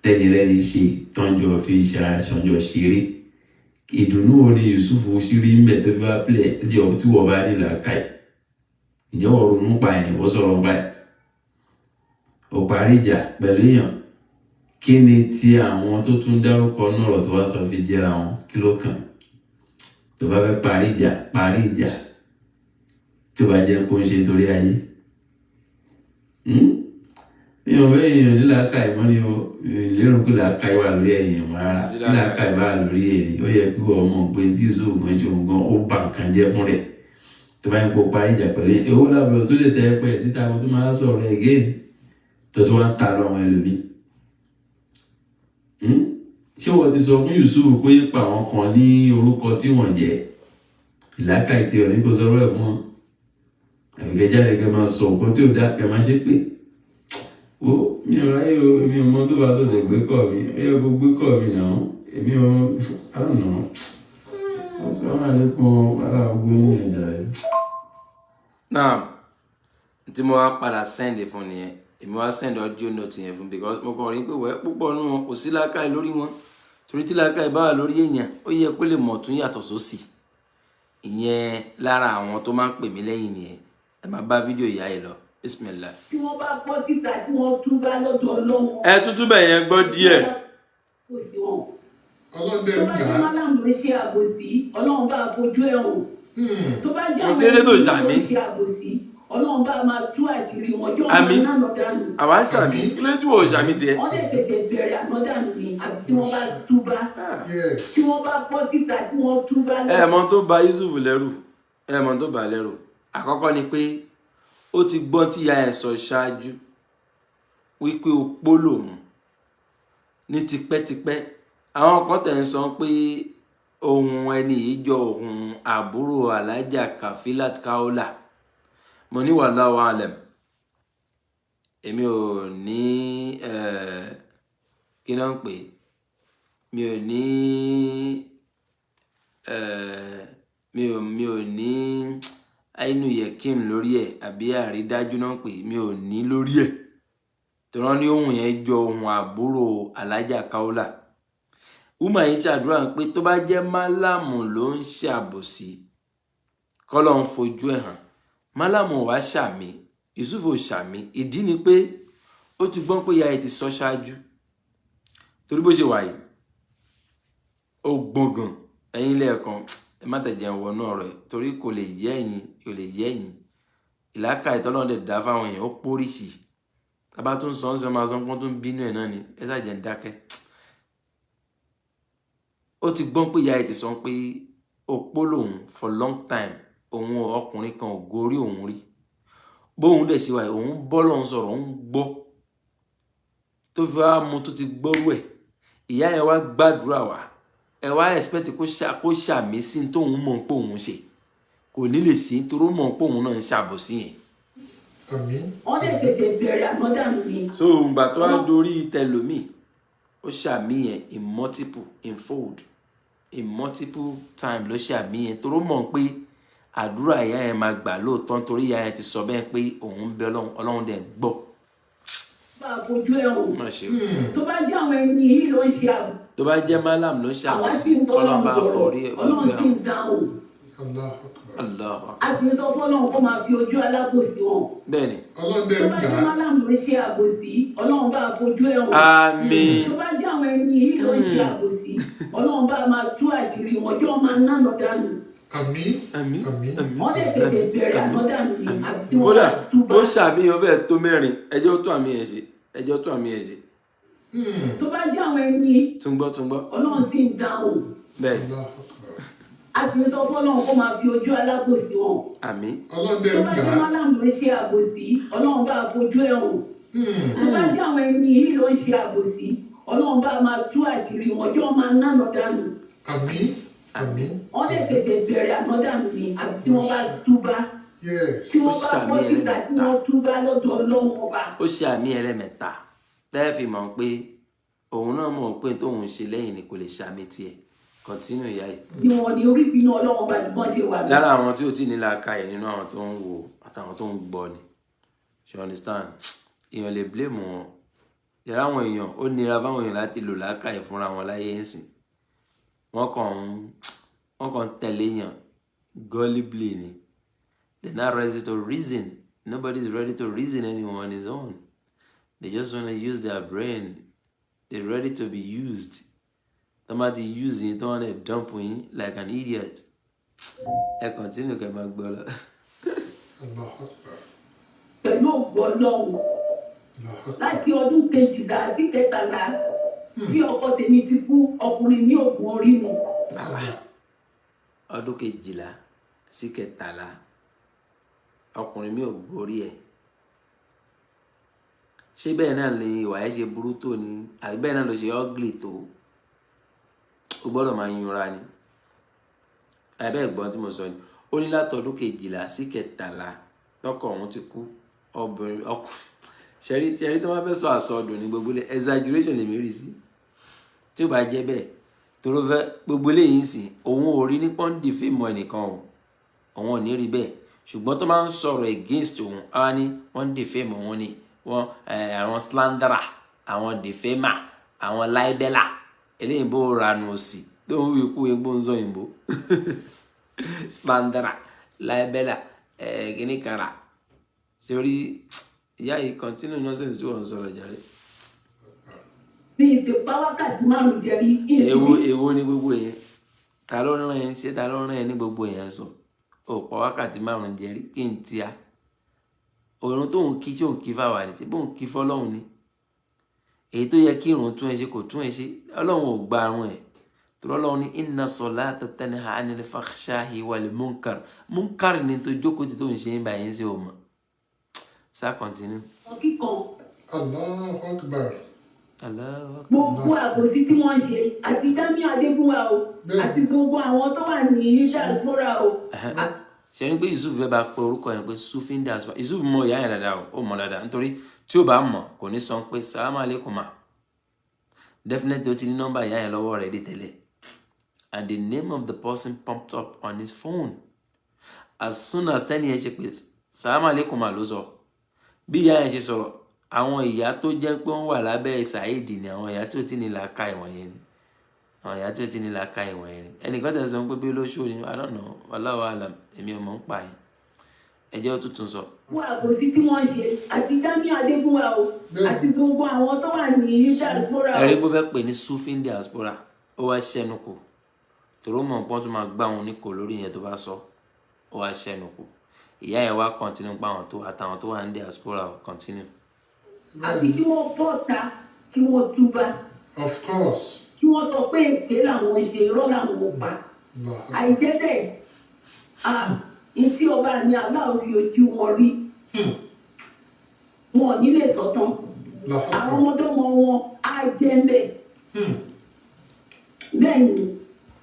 tẹ́nilẹ́ni ṣe tọ́jọ́ fi ṣàṣọjọ́ ṣeré ìdùnnú orí Yusuf ṣírí ń bẹ̀ tó fi wá play tí wọ́n bá ní làákàyè ìjọ wọ́n ronú pa ẹ̀ wọ́n sọ̀rọ̀ pa ẹ̀ ó parí ìjà pẹ̀lú èèyàn kí ni tí àwọn tó tún dárúkọ náà rọ̀ tó wá sọ fi jẹ́ra wọn kí ló kàn tó bá fẹ́ parí ìjà tó bá jẹ́ kó ń ṣe torí ayé èèyàn bẹ́ẹ̀ èèyàn ní làákàyè mọ́ ni o lérò pé làákàyè wà lórí èèyàn rárá ní làákàyè wà lórí èèyàn ó yẹ kí wọ́n mọ̀ pé tí Yusuf gan ṣe òun gan ó bà nǹkan jẹ́ fún rẹ̀ tó bá ń kó parí ìjà pẹ̀lú owó lábẹ́ tó lè tẹ́ pẹ́ síta kó tó máa sọ̀rọ̀ again tó tó wá ń ta lọ́wọ́ ẹlòmíì ṣé wọ́n ti sọ fún Yusuf pé pa àwọn kan ní orúkọ tí wọ́n jẹ́ ìlàkàyè tí ọ̀rẹ́ kò sọ̀rọ̀ ẹ̀ fún wọn àgbẹ̀jáde kẹ́ máa sọ nǹkan tí ò dá kẹ́ máa ṣe pé ó mi ò ráyè o èmi ò mọ tó bá tó lè gbé kọ́ mi ó yẹ kó gbé kọ́ mi náà èmi ò àrùnà assalamu alaikum ara ogun ní ẹ̀dá rẹ̀. náà tí mo wá padà send fún nìyẹn èmi wá send audio note yẹn fún because mo kàn rí pé wẹ́ púpọ̀ nínú wọn kò sí làákàyè lórí wọn torí tí làákàyè bá wà lórí èèyàn ó yẹ kó lè mọ̀ tún yàtọ̀ sósì ìyẹn lára àwọn tó máa ń pè mí lẹ́yìn nìyẹn ẹ máa bá fídíò ìyá yìí lọ bismillah. tí wọ́n bá bọ́ síta tí wọ́n tún bá lọ́dọ̀ Ọlọ́run. ẹ tuntun bẹ̀ yẹn gbọ́ díẹ̀. kò sí wọn. ọlọ́dẹ tó ń bá gbà jẹ́ á. mọ́làmù ló ṣe àbòsí Ọlọ́run bá fojú ẹ̀ hàn. tó bá jẹ́ àwọn Kékeré tó ènìyàn ṣàmì. ló ṣe àbòsí Ọlọ́run bá máa tú àṣírí wọn jọ́ Àmín. máa náà dànù. àwa ń ṣàmì kí ló tún wò ṣàmì tiẹ̀. wọ́n lè ṣẹ̀ṣẹ̀ bẹ̀rẹ̀ ànádànù ni àbí tí wọ́n bá túbá Yes. tí wọ́n bá bọ́ síta tí wọ́n túbá ẹ mọ̀ tó bà Yusuf lẹ́rù ẹ mọ̀ tó bà lẹ́rù àkọ́kọ́ ni pé ó ti gbọ́n tí ìyá ẹ̀ sọ ṣáájú wípé opó lòun ní tipẹ́tipẹ́ àwọn kan tẹ̀ ń sọ pé ohun ẹni yìí jọ ohun àbúrò alájà Kafilat Kaola mo ní wallahu alam èmi ò ní kí ló ń pè mi ò ní mi ò ní àìnú yẹkin lórí ẹ̀ àbí àrídájú náà pé mi ò ní lórí ẹ̀ tó rán ní ohun yẹn jọ ohun àbúrò alájà Kaola wúmà yìí ṣàdúrà pé tó bá jẹ́ málàmù ló ń ṣàbòsí kọ́lọ́ ń fojú ẹ̀ hàn Málámù wá ṣàmì Yusuf ò ṣàmì ìdí ni pé ó ti gbọ́n pé ìyá ẹ̀ ti sọ ṣáájú torí bó ṣe wà yìí ó gbọ̀ngàn ẹ̀yin lẹ́ẹ̀kan ẹ má tẹ̀jẹ̀ wọnú ọ̀rọ̀ ẹ̀ torí kò lè yé ẹ̀yin ìlàkà ìtọ́lọ́dẹ dá fáwọn èèyàn ó póríṣì tábà tó ń sọ ọ́n sọ máa sọ pé tó ń bínú ẹ̀ náà ni ẹ ṣàjẹ́ ń dákẹ́ ó ti gbọ́n pé ìyá ẹ̀ ti sọ pé òpó lòun for long time òun ọkùnrin kan ò gorí òun rí bóun dẹ̀ ṣe wáyé òun bọ́ lọ́hún sọ̀rọ̀ òun gbọ́ tó fi wá mu tó ti gbọ́rú ẹ̀ ìyá ẹ̀ wá gbàdúrà wá ẹ̀ wá expect kó ṣàmì sí tóun mọ̀ pé òun ṣe kò ní lè ṣe nítorí ó mọ̀ pé òun náà ń ṣàbòsí yẹn. wọ́n lè tètè bẹ̀rẹ̀ àmọ́dá mi. so ìgbà tó wá dorí tẹlómi ó ṣàmì yẹn in multiple time ló ṣàmì yẹn torí ó mọ̀ pé àdúrà ìyá yẹn máa gbà lóòótọ́ nítorí ìyá yẹn ti sọ bẹ́ẹ̀ pé òun ń bẹ ọlọ́run dẹ̀ gbọ́. bá a fojú ẹ̀ wò tó bá jẹ́ àwọn ẹni yìí ló ń ṣe àbò. tó bá jẹ́ málàm ló ń ṣàkóso ọlọ́run bá forí ẹ̀ fojú ẹ̀ hàn. a ti sọ fọlọ́run kó máa fi ojú alábòsí wọn. bẹ́ẹ̀ni. tó bá jẹ́ málàm ló ń ṣe àbòsí ọlọ́run bá fojú ẹ̀ wò. àmín. tó bá jẹ́ àwọn ẹni yìí ló ń ṣe àbòsí ọlọ́run bá máa tú àṣírí wọn jọ́ máa ná lọ dànù. àmín. wọ́n lè tètè bẹ̀rẹ̀ àmọ́dá mi àti wọ́n kódà túbọ̀. ó ṣàmìyàn bẹ́ẹ̀ tó mẹ́rin ẹjọ́ tó àmì ẹ̀ ṣe tó bá jẹ́ àwọn ẹni tún gbọ́ ọlọ́run sì ń dáhùn. bẹ́ẹ̀ a sì sọ fọlọ́run kó máa fi ojú alábòsí wọn. àmín. tó bá jẹ́ málàmù ló ṣe àbòsí ọlọ́run bá fojú ẹ̀ hàn. tó bá jẹ́ àwọn ẹni yìí ló ń ṣe àbòsí ọlọ́run bá máa tú àṣírí wọn jọ́ máa ná lọ dànù. wọ́n lè tètè bẹ̀rẹ̀ àmọ́dá mi àti tí wọ́n bá túbá. tí wọ́n bá bọ́ síta tí wọ́n túbá lọ́dọ̀ ọlọ́run ọba. ó ṣe àmì ẹlẹ́mẹ̀ta tẹ́ẹ̀ fi mọ̀ pé òun náà mọ̀ pé tóun ṣe lẹ́yìn ni kò lè ṣàmì tiẹ̀ kọ́ntínú ìyá yìí. ni wọn ní orí ìbínú ọlọ́run ọba ni wọ́n ṣe wà. lára àwọn tí ò tí ì nílà ka ẹ̀ nínú àwọn tó ń wò àtàwọn tó ń gbọ́ ni you understand èèyàn lè blame wọn yàrá àwọn èèyàn ó nira fáwọn èèyàn láti lò lákàyè fúnra wọn láyé ń sìn wọ́n kàn ń tẹ̀lé èèyàn gullibly ni they're not ready to reason nobody is ready to reason anyone on his own they just want to use their brain they're ready to be used somebody using don't want to dump yín like an idiot ẹ continue kẹ́ máa gbọ́ lọ. pẹ̀lú ògbó ọlọ́run láti ọdún kejìlá sí kẹtàlá tí ọkọ tèmi ti kú ọkùnrin ní oògùn orí mu. ọdún kejìlá sí kẹtàlá ọkùnrin mi ò gbórí ẹ̀ ṣé bẹ́ẹ̀ náà ni ìwà ẹ̀ ṣe burú tó ni àbí bẹ́ẹ̀ náà ló ṣe ọ́gìlì tó o gbọ́dọ̀ máa yunra ni àbẹ́ ẹ̀gbọ́n tí mo sọ ni ó ní látọdún kejìlá sí kẹtàlá tọkọ òun ti kú obìnrin ọkùnrin ṣẹ́rí tó máa fẹ́ sọ àsọdùn ní gbogbo ilé exaggeration lèmi rí sí tí ó bá jẹ́ bẹ́ẹ̀ tó ló fẹ́ gbogbo eléyìí sìn òun ò rí ní pọ́ńdì fíìmù ẹnìkan o òun ò ní rí bẹ́ẹ̀ ṣùgbọ́n tó máa ń sọ̀rọ̀ against òun á ní wọ́n ń defame òun ni wọ́n àwọn slanderer àwọn defamer àwọn libeller eléyìí bó ranu òsì tó ń wí ikú egbò ń zọ ìbò slanderer libeller kìnnìkanra sórí ìyá yìí continue nonsense tí wọ́n ń sọ̀rọ̀ jàre. bí ìsèpá wákàtí márùn jẹrí. èwo ni gbogbo yẹn ta ló rán ẹ ṣé ta ló rán ẹ ní gbogbo yẹn sọ ò pa wákàtí márùn jẹrí kí n tíya òun tóun kí tí òun kí fáwa ni ṣé bóun kí fọlọ́hún ni èyí tó yẹ kí irun tún ẹ ṣe kò tún ẹ ṣe ọlọ́run ò gba àrùn ẹ̀ tó lọ́lọ́run ní inna salata tanha anil fakhshahi wal munkar ni tó jókòó tí tó ń ṣe ń bá yín sí òmò sá continue. Allahu Akbar. gbogbo àbòsí tí wọ́n ṣe àti Jamiu Adégúnwà o àti gbogbo àwọn tó wà ní diaspora o. ṣe ni pé Yusuf fẹ́ bá pe orúkọ yẹn pé sufin diaspora Yusuf mọ ìyá yẹn dáadáa ó mọ dáadáa nítorí tí ó bá mọ̀ kò ní sọ pé salamu alaikum ma definitely ó ti ní nọ́mbà ìyá yẹn lọ́wọ́ rẹ̀ dé tẹ́lẹ̀ and the name of the person pumped up on his phone as soon as tẹ́ni yẹn ṣe pé salamu alaikum ma ló sọ bí ìyá yẹn ṣe sọ̀rọ̀ àwọn ìyá tó jẹ́ pé wọ́n wà lábẹ́ Saheed ni àwọn ìyá tó ti ní làákà ìwọ̀n yẹn ni àwọn ìyá tó ti ní làákà ìwọ̀n yẹn ni ẹnìkan tẹ̀ sọ pé bí olóṣù ni I don't know wallahu alam èmi ò mọ̀ ń pa yẹn ẹ jẹ́ ó tuntun sọ. Wọ́n àbòsí tí wọ́n ṣe àti Jamiu Adégúnwà o àti gbogbo àwọn tó wà ní diaspora. ẹ̀rí bó fẹ́ pè ní sufin diaspora ó wá ṣẹ́nu kù tòró mọ̀ pọ́n tó máa gbá wọn ní kò lórí yẹn tó bá sọ ó wá ṣẹ́nu kù ìyá yẹn wá kọ́ntínú pa àwọn tó àtàwọn tó wà ní diaspora kọ́ntínú. àbí kí wọ́n bọ́ ta kí wọ́n túbà. Of course. Kí wọ́n sọ pé èké làwọn ṣe irọ́ làwọn pa. Àìjẹ́ bẹ́ẹ̀ ìtí ọba ni aláwọ̀ fi ojú wọn rí. Wọn ò ní lè sọ̀tàn. Àwọn ọmọdọ́mọ wọn á jẹ́ ń bẹ̀. Bẹ́ẹ̀ ni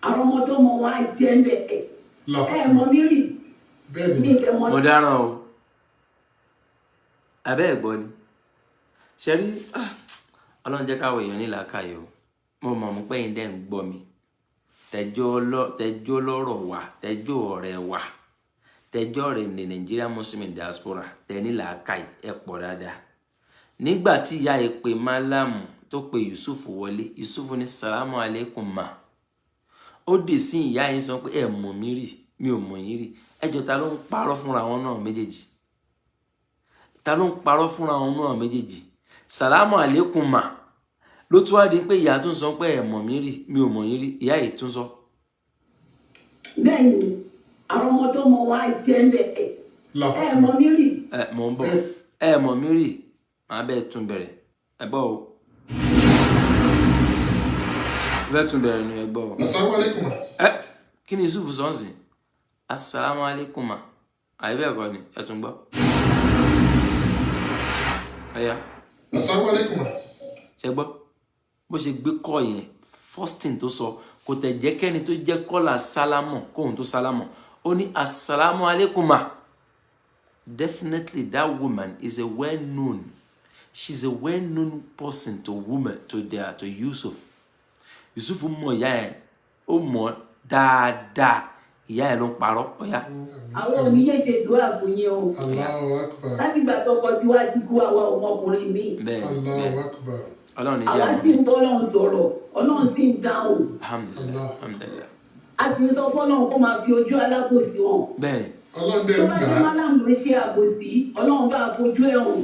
àwọn ọmọdọ́mọ wọn á jẹ́ ń bẹ̀. Ẹ mọ mi rí. Mo dáràn o abẹ́ ẹ̀ gbọ́ ni ṣe rí ọlọ́run jẹ́ káwọ̀ èèyàn ní làákàyè o mo mọ̀ mú pẹ́yìn dẹ́ ń gbọ́ mi tẹjọ́ lọ́rọ̀ wà tẹjọ́ ọ̀rẹ́ wà tẹjọ́ rẹ̀ ní Nigeria Muslim diaspora tẹ ní làákàyè ẹ pọ̀ dáadáa nígbà tí ìyá ẹ pé málámù tó pe Yusuf wọlé Yusuf ní salamu aleikum ma ó dì sí ìyá yín sọ pé ẹ mọ̀ mí rí mi ò mọ̀ yín rí ẹjọ́ ta ló ń parọ́ fúnra wọn náà méjèèjì ta ló ń parọ́ fúnra wọn náà méjèèjì salamu aleikum ma ló tún wá di pé ìyá tún sọ pé ẹ mọ̀ mí rí mi ò mọ̀ yín rí ìyá yìí tún sọ. Bẹ́ẹ̀ni àwọn ọmọdọ́mọ wa jẹ́ ń bẹ̀ ẹ mọ̀ mí rí. Ẹ mọ̀ ń bọ̀ ẹ mọ̀ mí rí màá bẹ́ẹ̀ tún bẹ̀rẹ̀ ẹ bọ́ o bẹ́ẹ̀ tún bẹ̀rẹ̀ ni ẹ gbọ́ o. Asalaamualeykum. Ẹ kí ni Yusuf sọ ń sìn asalaamualeykum ma àyè bẹ́ẹ̀ kọ́ ni ẹ tún gbọ́. Ẹ̀yà. Asalaamualeykum. Ṣé gbọ́ bó ṣe gbé kọ́ yẹn first thing tó sọ kò tẹ̀ jẹ́ kẹ́ni tó jẹ́ kọ́là sálámọ̀ kóhun tó sálámọ̀ ó ní asalaamualeykum ma. Definitely that woman is a well-known, she's a well-known person to women, to Yusuf. Yusuf mọ̀ ìyá ẹ̀ ó mọ̀ dáadáa ìyá ẹ̀ ló ń parọ́ ọ̀yá. Àwọn oníyẹ ṣe dùn àbò yẹn o. Allahu Akbar. Láti gbà tọkọ tí wàá ti kú àwa ọmọkùnrin mi. Allahu Akbar. Ọlọ́run ní àwa sì ń bọ́ Ọlọ́run sọ̀rọ̀ Ọlọ́run sì ń dáhùn. Alhamdulillah, alhamdulillah. A sì ń sọ fọ́lọ́run kó máa fi ojú alábòsí wọn. Bẹ́ẹ̀ni. Ọlọ́run dẹ̀ Tó ń bá gbà jẹ́ á. málàmù ló ṣe àbòsí Ọlọ́run bá fojú ẹ̀ hàn.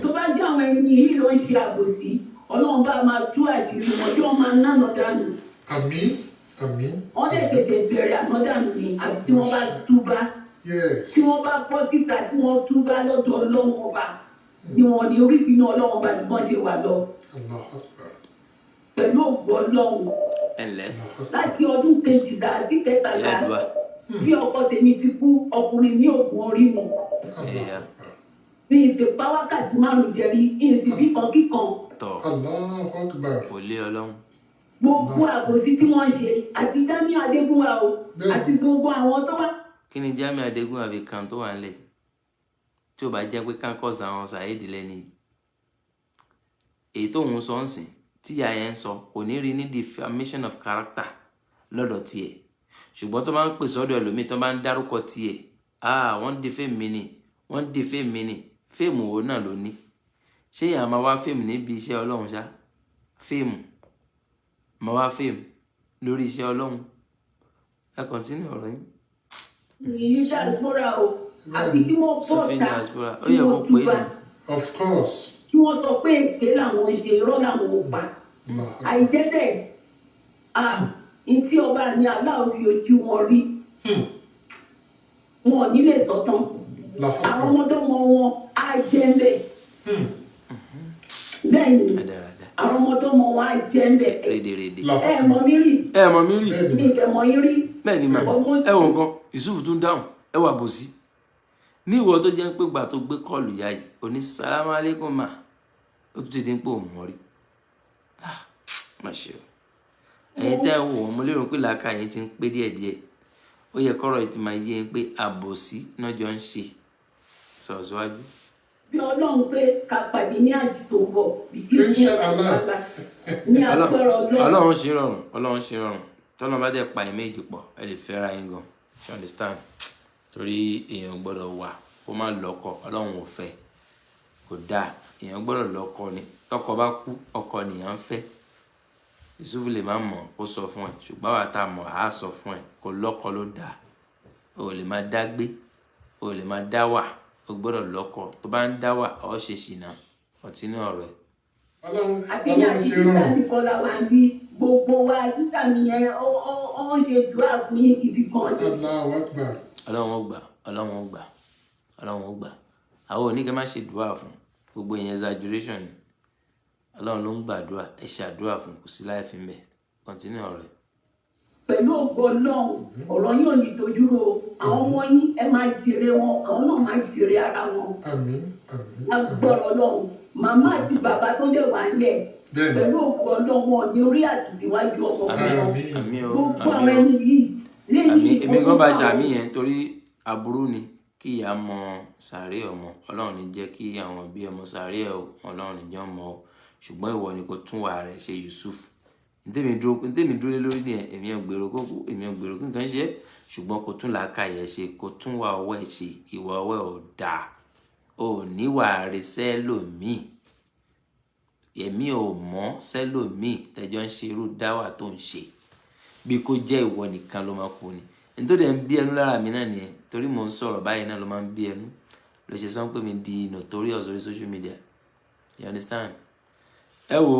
Tó bá jẹ́ àwọn ẹni yìí ló ń ṣe àbòsí Ọlọ́run bá máa tú àṣírí wọn tí wọ́n máa nánà dànù. Àmín. Àmín. Wọ́n lè ṣẹ̀ṣẹ̀ bẹ̀rẹ̀ àná dànù ni àti tí wọ́n bá túbá. Yes. Tí wọ́n bá bọ́ síta tí wọ́n túbá lọ́dọ̀ Ọlọ́run ọba ni wọ́n ní orí ìbínú Ọlọ́run ọba ni wọ́n ṣe wà lọ. Allahu Akbar. Pẹ̀lú ògbó Ọlọ́run Ẹ̀lẹ́. láti ọdún kejìlá sí kẹtàlá Ẹ̀yẹ́dùá. tí ọkọ tèmi ti kú ọkùnrin ní òògùn orí mu. Ẹ̀yà. Ní ìsìnpá wákàtí 5 jẹrí ìsìn kíkan kíkan. Tọ̀ Allahu Akbar. kò lé Ọlọ́run. Gbogbo àbòsí tí wọ́n ṣe àti Jamiu Adégúnwà o àti gbogbo àwọn tó wá. Kí ni Jamiu Adégúnwà fi kan tó wà nílẹ̀ tí ó bá jẹ́ pé kánkọ́sì àwọn Saheed lẹ́ni yìí èyí tó ń sọ ń sìn tí ìyá yẹn ń sọ kò ní rí ní defamation of character lọ́dọ̀ tiẹ̀ ṣùgbọ́n tó bá ń pè sọ́dọ̀ ẹlòmíì tó bá ń dárúkọ tiẹ̀ wọ́n defame mi ni wọ́n defame mi ni fíìmù wo náà ló ní ṣé ìyá máa wá fíìmù níbi iṣẹ́ Ọlọ́run ṣá fíìmù máa wá fíìmù lórí iṣẹ́ Ọlọ́run ẹ kọ́ntínú ọ̀rọ̀ yín. Ní diaspora o àbí tí wọ́n bọ̀ Sufin ta diaspora ó kí yẹ kó wọ́n pé túbà ní. Of course. kí wọ́n sọ pé èké làwọn ṣe irọ́ làwọn pa. Allahu Akbar. Àìjẹ́ bẹ́ẹ̀ ìtí ọba ni aláwọ̀ fi ojú wọn rí wọn ò ní lè sọ̀tàn. Allahu Àwọn Akbar. ọmọdọ́mọ wọn á jẹ́ ń bẹ̀. Bẹ́ẹ̀ ni Rádaràda. àwọn ọmọdọ́mọ wọn á jẹ́ ń bẹ̀. Rédèrèdè. Allahu Ẹ mọ̀ mí rí ẹ mọ̀ mí rí ní ìkẹmọ̀ yín rí. bẹ́ẹ̀ ni mà ẹ wọ̀ nǹkan Yusuf tún dáhùn ẹ wà bò sí ní ìwọ tó jẹ́ pé gbà tó gbé kọ́ọ̀lù yá yìí oní salamu aleykum ma ó tún ti dín pé òun mọ̀ rí má ṣe o ẹ̀yin tẹ́ ẹ wò wọ́n mo lérò pé làákà yẹn ti ń pé díẹ̀díẹ̀ ó yẹ kọ́rọ̀ yìí ti máa yé yín pé àbòsí náà jọ ń ṣe sọ̀rọ̀ síwájú. Bí Ọlọ́run pé ká pàdé ní àjì tó ń bọ̀ bí kí ní Inshallah. àgbà ní agbára Ọlọ́run. Ọlọ́run ṣe rọrùn Ọlọ́run ṣe rọrùn tọ́lọ́run bá dẹ̀ pa ẹ̀ méjì pọ̀ ẹ lè fẹ́ra yín gan ṣe understand torí èèyàn gbọ́dọ̀ wà kó má lọ́kọ Ọlọ́run ò fẹ́ kò dáa èèyàn gbọ́dọ̀ lọ́kọ ni tọkọ bá kú ọkọ nìyàn ń fẹ́ Yusuf lè má mọ̀ kó sọ fún ẹ ṣùgbọ́n àwa tá a mọ̀ á sọ fún ẹ kó lọ́kọ ló dáa o lè má dá gbé o lè máa dá wà o gbọ́dọ̀ lọ́kọ tó bá ń dá wà ọ ṣe ṣìnà ọtí ní ọ̀rọ̀ ẹ̀. àbíyá àti sísá ní kọlá wa ń bí gbogbo wa sísá mi yẹn ó ń ṣe dùá fún yín gidi gan. Ọlọ́run ó gbà Ọlọ́run ó gbà Ọlọ́run ó gbà àwọn oníkẹ́ má ṣe dùá fún gbogbo ìyẹn exaggeration ni Ọlọ́run ló ń gbàdúrà ẹ ṣàdúrà fún kò sí láì fi ń bẹ̀ continue ọ̀rọ̀ ẹ̀. Pẹ̀lú ògo Ọlọ́run ọ̀rọ̀ yóò ní dojúrò àwọn ọmọ yín ẹ máa jèrè wọn àwọn náà máa jèrè ara wọn. Lágbọ́rọ̀ Ọlọ́run màmá àti bàbá tó lè wà nílẹ̀ pẹ̀lú ògo Ọlọ́run wọn ní orí àtìsíwájú ọmọ wọn. Gbogbo àwọn ẹni yìí lẹ́yìn èmi gan bá ṣàmì yẹn torí aburú ni kí ìyá mọ sàárè ọmọ Ọlọ́run ní jẹ́ kí àwọn bí ọmọ sàárè ẹ̀ Ọlọ́run ní jẹ́ ọmọ ṣùgbọ́n ìwọ ni kò tún wà rẹ̀ ṣe Yusuf ntẹ́mi dúró lórí ni èmi ò gbèrò kí nǹkan ṣe ṣùgbọ́n kò tún làákà yẹn ṣe kò tún wà ọwọ́ ẹ̀ ṣe ìwà ọwọ́ ẹ̀ ò dáa ò níwà rẹ̀ sẹ́lòmíì èmi ò mọ̀ sẹ́lòmíì tẹ́jọ́ ń ṣe irú dáwà tó ń ṣe bí kò jẹ́ ìwọ nìkan ló máa kú ni nítorí ẹ̀ ń bí ẹnu lára mi náà nìyẹn torí mò ń sọ̀rọ̀ báyìí náà ló máa ń bí ẹnu ló ṣe sọ pé mi di notorious orí social media you understand ẹ wo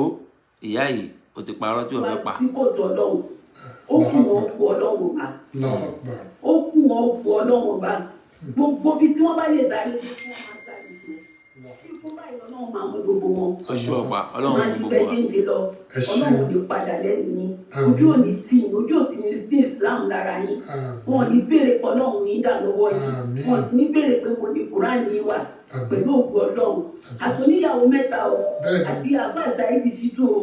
ìyá yìí o ti parọ́ tí o fẹ́ pa. ó kù wọn kú Ọlọ́run bá ó kù wọn kú Ọlọ́run bá gbogbo bí tí wọ́n bá lè sáré tí wọ́n máa sáré tó ikú báyìí Ọlọ́run máa mú gbogbo wọn. oṣù ọ̀pá Ọlọ́run mú gbogbo wa. Ọlọ́run lè padà lẹ́nu yín ojú òní tí ojú òtí ní sí Islam lára yín wọn ò ní béèrè pé Ọlọ́run yín dà lọ́wọ́ yín wọn sì ní béèrè pé mo ní Kùránì wà pẹ̀lú òkú Ọlọ́run àtúnyàwó mẹ́ta o àti àbá Saidi Shittu o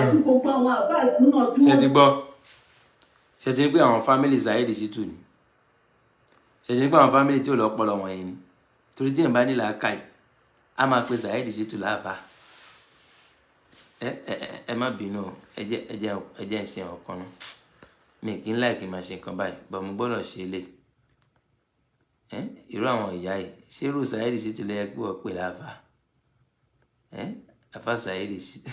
àti gbogbo àwọn àbá náà tí wọ́n. ṣe ti gbọ́ ṣe ti pé àwọn fámìlì Saidi Shittu ni ṣe ti pé àwọn fámìlì tí ò lọ́pọlọ wọn yẹn ni torí tí ẹ̀ bá nílà káì a máa pe Saidi Shittu láàfà ẹ má bínú ẹ jẹ́ ń ṣe ọ̀kan náà mi kì í láì kí n máa ṣe nǹkan báyìí bọ́ mo gbọ́dọ̀ ṣe lè irú àwọn ìyá yìí ṣé irú Saidi Shittu lè yẹ kí wọ́n pè láàfà àfà Saidi Shittu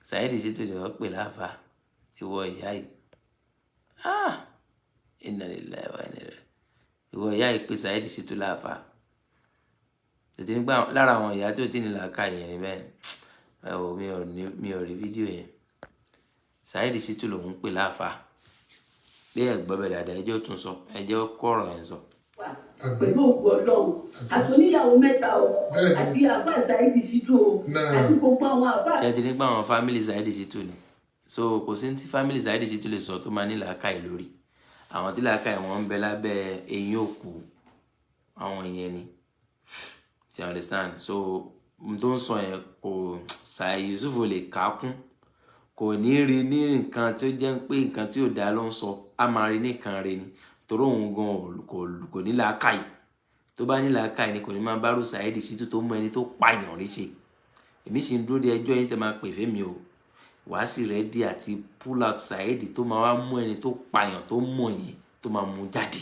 Saidi Shittu lè wọ́n pè láàfà ìwọ ìyá yìí inna lillahi wa inna ilaihi ìwọ ìyá yìí pé Saidi Shittu láàfà tètè nígbà lára àwọn ìyá tí ó ti ní làákà yẹn ni bẹ́ẹ̀ mi ò rí fídíò yẹn Saidi Shittu lòun pè láàfà bí ẹ gbọ́ bẹ́ẹ̀ dáadáa ẹjọ́ tún sọ ẹjọ́ kọ̀rọ̀ yẹn sọ. pẹ̀lú òkú Ọlọ́run àtúnyàwó mẹ́ta o àti àbá Saidi Shittu o àti gbogbo àwọn àbá. ṣé ẹ ti nípa àwọn fámìlì Saidi Shittu ni so kò sí tí fámìlì Saidi Shittu lè sọ tó máa ní làákà yìí lórí àwọn tí làákà yìí wọ́n ń bẹ lábẹ́ eyín òkú àwọn yẹn ni you understand so tó ń sọ yẹn kò ṣàì Yusuf lè kákún kò ní rí ní nǹkan tí ó jẹ́ pé nǹkan tí ò dá ló ń sọ á máa rí nìkan rẹ̀ ni torí òun gan kò ní làákàyè tó bá ní làákàyè ni kò ní máa bá rú Saidi Shittu tó mú ẹni tó pààyàn rí ṣe èmi sì ń dúró de ẹjọ́ yín tẹ́ máa pè fẹ́mi o wàá sì rẹ́dí àti pull out Saidi tó máa wá mú ẹni tó pààyàn tó mọ̀ yẹn tó máa mú jáde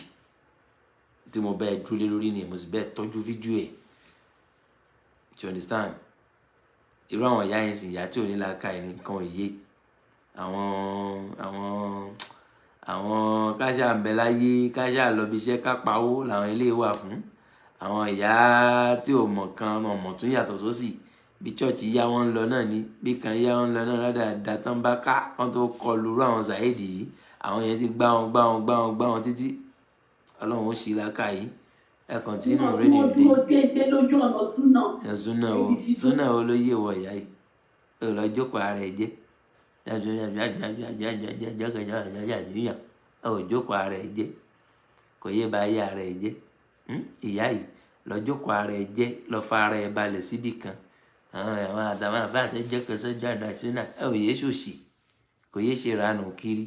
tí mo bẹ́ẹ̀ dúró lé lórí ni mo sì bẹ́ẹ̀ tọ́jú fídíò ẹ̀ you understand irú àwọn ìyá yẹn sì ìyá tí ò ní làákàyè ní nǹkan òye àwọn káṣá ń bẹ láyé káṣá lọ bí iṣẹ́ ká pawó làwọn ilé wà fún àwọn ìyá tí ò mọ̀ kan ọmọ tún yàtọ̀ sósì bí chọ́ọ̀chì yá wọn ń lọ náà ni bí kan yá wọn ń lọ náà ládàá tán bá ká kán tó kọlu irú àwọn Saidi yìí àwọn yẹn ti gbá wọn títí Ọlọ́run ó ṣí làákàyè ẹ kọ̀ntínú rédíò dé ẹ súnà wo ló yé wọ ìyá yìí ẹ lọ jókòó ara ẹ jẹ ẹ ò jókòó ara ẹ jẹ kò yé ba ayé ara ẹ jẹ ìyá yìí lọ jókòó ara ẹ jẹ lọ fa ara ẹ balẹ̀ síbì kan àwọn àtàwọn àbá àtẹjẹ kẹsọjọ àdásínà ẹ ò yé ṣòṣì kò yé ṣe ranù kiri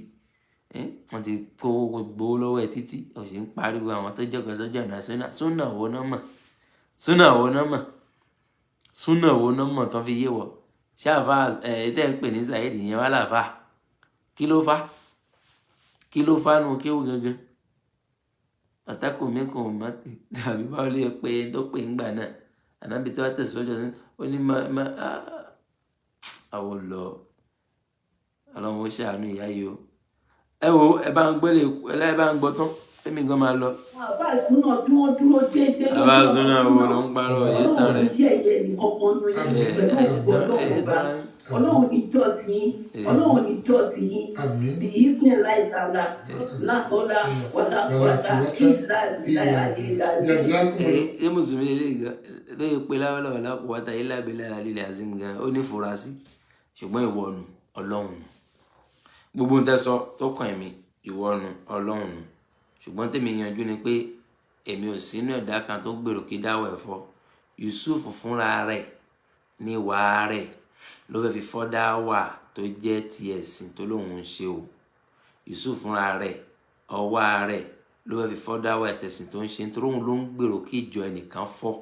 wọ́n ti kó gbowó lọ́wọ́ ẹ títí ó sì ń pariwo àwọn tó jẹ́ kẹsọjọ àdásínà súnà wo náà mọ̀ tán fi yé wọ ṣáàfà tẹ́ ń pè ní Saidi yẹn wá láàfà kí ló fà nù kéwù gangan àtàkùn mi kò mọ̀ tàbí báwo lè pe tó pè ń gbà náà ànábi tó wá tẹ̀síwájú ó ní àwọn lọ Ọlọ́run ó ṣàánú ìyá yìí o ẹ wo ẹ bá ń gbọ́ tán Fẹ́mi gan máa lọ. Àbá ìsúná tí wọ́n dúró déédéé. Àbá ìsúná wo ló ń parọ́ yìí tán rẹ̀? Ọlọ́run yẹ ẹ̀yẹ nìkan kan ló yẹ pẹ̀lú ọlọ́run ọba. Ọlọ́run ní jọ́ọ̀tì yín. Ọlọ́run ní jọ́ọ̀tì yín. Bí ìsìn láìsàlà lákọ́lá wàlàkọ́lá ìlà ìlà. Ẹ mùsùlùmí lè gan tó yẹ pé láwọ́láwọ́ lákòwátà ilá ìbílẹ̀ àlàlẹ́ azim gan ó ní furasí ṣùgbọ́n ìwọ̀nù ọlọ́run gbogbo ń tẹ́sọ tó kàn mí ìwọ̀nù ọlọ́run ṣùgbọ́n tèmi yanjú ni pé èmi ò sínú ẹ̀dá kan tó gbèrò kí dáwọ̀ ẹ̀fọ́ Yusuf fúnra rẹ̀ ní ìwà rẹ̀ ló fẹ́ fi fọ́ dáwà tó jẹ́ ti ẹ̀sìn tó lóun ń ṣe o Yusuf fúnra rẹ̀ ọwọ́ rẹ̀ ló fẹ́ fi fọ́ dáwà ẹ̀tẹ̀sìn tó ń ṣe nítorí òun ló ń gbèrò kí ìjọ ẹnìkan fọ́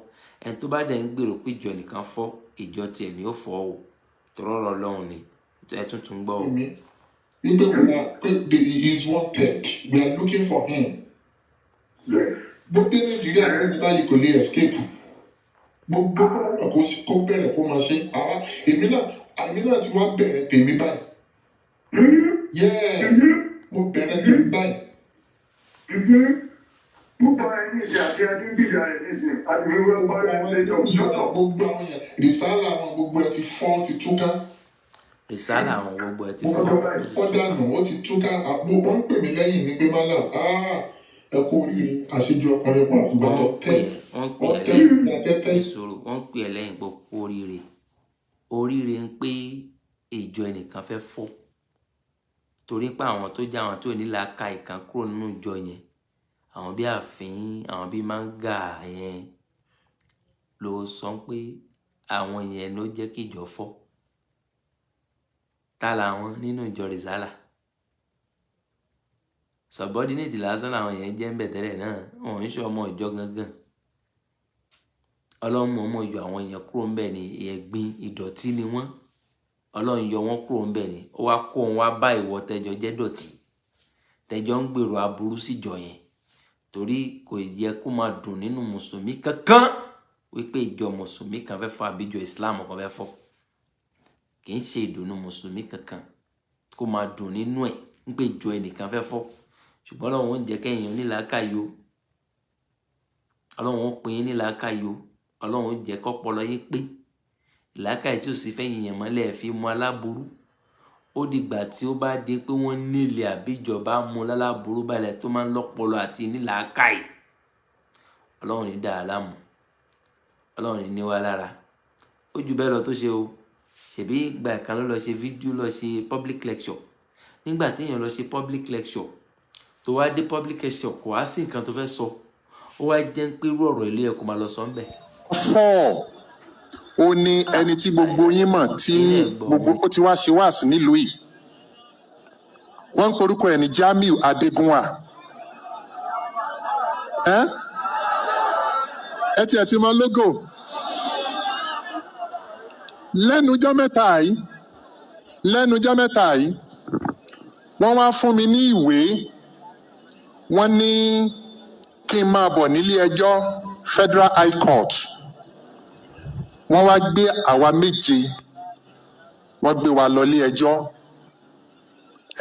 ẹni tó bá dẹ̀ ń gbèrò kí ìjọ ẹnìkan fọ́ ìjọ tiẹ̀ ni ó fọ́ o tọrọrọ Ọlọ́run ni ẹ tuntun gbọ́ o. He is wanted. We are looking for him. Gbogbo Nàìjíríà ní báyìí kò lè escape. Gbogbo kó bẹ̀rẹ̀ kó máa ṣe. Èmi náà ti wá bẹ̀rẹ̀ tèmi báyìí. Mo bẹ̀rẹ̀ tèmi báyìí. Gbogbo ẹni ìjà àti ẹni bíjà rẹ̀ nísìn àti wíwẹ́ wọlé ẹjọ́ sọ́tọ̀. Gbogbo àwọn yẹn rìsálà àwọn gbogbo ẹ ti fọ́ ti túká. Rìsálà àwọn gbogbo ẹ ti fọ́. Fọ́dànù ó ti túká. Wọ́n ń pè mí lẹ́yìn ní pé mọ́lá ẹ kú oríire àṣejù ọkùnrin kan àtúbọ̀tọ̀ tẹ́. Wọ́n pè ẹ́ lẹ́yìn pé kú oríire. Oríire ń pé ìjọ ẹnìkan fẹ́ fọ́. Torí pé àwọn tó jẹ́ àwọn tó ní làákàyè kan kúrò nínú ìjọ yẹn. Àwọn bí àfin àwọn bí máńgà yẹn ló sọ pé àwọn yẹn ló jẹ́ kí ìjọ fọ́ ta làwọn nínú ìjọ rìsálà subordinate lásán làwọn yẹn jẹ́ ń bẹ̀ tẹ́lẹ̀ náà wọn ń ṣe ọmọ ìjọ gangan Ọlọ́run ọmọ ìjọ àwọn yẹn kúrò ń bẹ̀ ní ẹ̀gbin ìdọ̀tí ni wọ́n Ọlọ́run yọ wọ́n kúrò ń bẹ̀ ní ó wá kó wọn wá bá ìwọ tẹjọ jẹ́ dọ̀tí tẹjọ ń gbèrò aburú síjọ yẹn torí kò yẹ kó máa dùn nínú mùsùlùmí kankan wípé ìjọ mùsùlùmí kan fẹ́ fọ́ àbíjọ Islam kan fẹ́ fọ́ kì í ṣe ìdùnnú mùsùlùmí kankan kó máa dùn nínú ẹ̀ wípé ìjọ ẹnìkan fẹ́ fọ́ ṣùgbọ́n Ọlọ́run ó jẹ́ kẹ́yìn onílàákàyò Ọlọ́run ó pín yín nílàákàyò Ọlọ́run ó jẹ́ kọ́pọlọ yín pé ìlàákàyè tí ò sí fẹ́yìn yẹn mọ́lẹ̀ fi mú aláburú ó dìgbà tí ó bá dé pé wọ́n nílé àbíjọba mú láláburú balẹ̀ tó máa ń lọ́pọlọ àti nílàákàyè Ọlọ́run ní dáa láàmú Ọlọ́run ní wá lára ó jù bẹ́ẹ̀ lọ tó ṣe o ṣèbí ìgbà kan ló lọ ṣe fídíò lọ ṣe public lecture nígbà téèyàn lọ ṣe public lecture tó wá dé public lecture kò wá sí nǹkan tó fẹ́ sọ ó wá jẹ́ pé irú ọ̀rọ̀ ilé ẹ̀kọ́ máa lọ sọ ń bẹ̀. Ó ní ẹni tí gbogbo yín mọ̀ tí gbogbo ó ti wá ṣe wáàsí nílùú yìí wọ́n ń porúkọ ẹ̀ ní Jamiu Adégúnwà ẹ tiẹ̀ ti mọ lógò lẹ́nujọ́ mẹ́ta yìí wọ́n wá fún mi ní ìwé wọ́n ní kí n máa bọ̀ nílé ẹjọ́ Federal High Court wọ́n wá gbé àwa méje wọ́n gbé wa lọ ilé ẹjọ́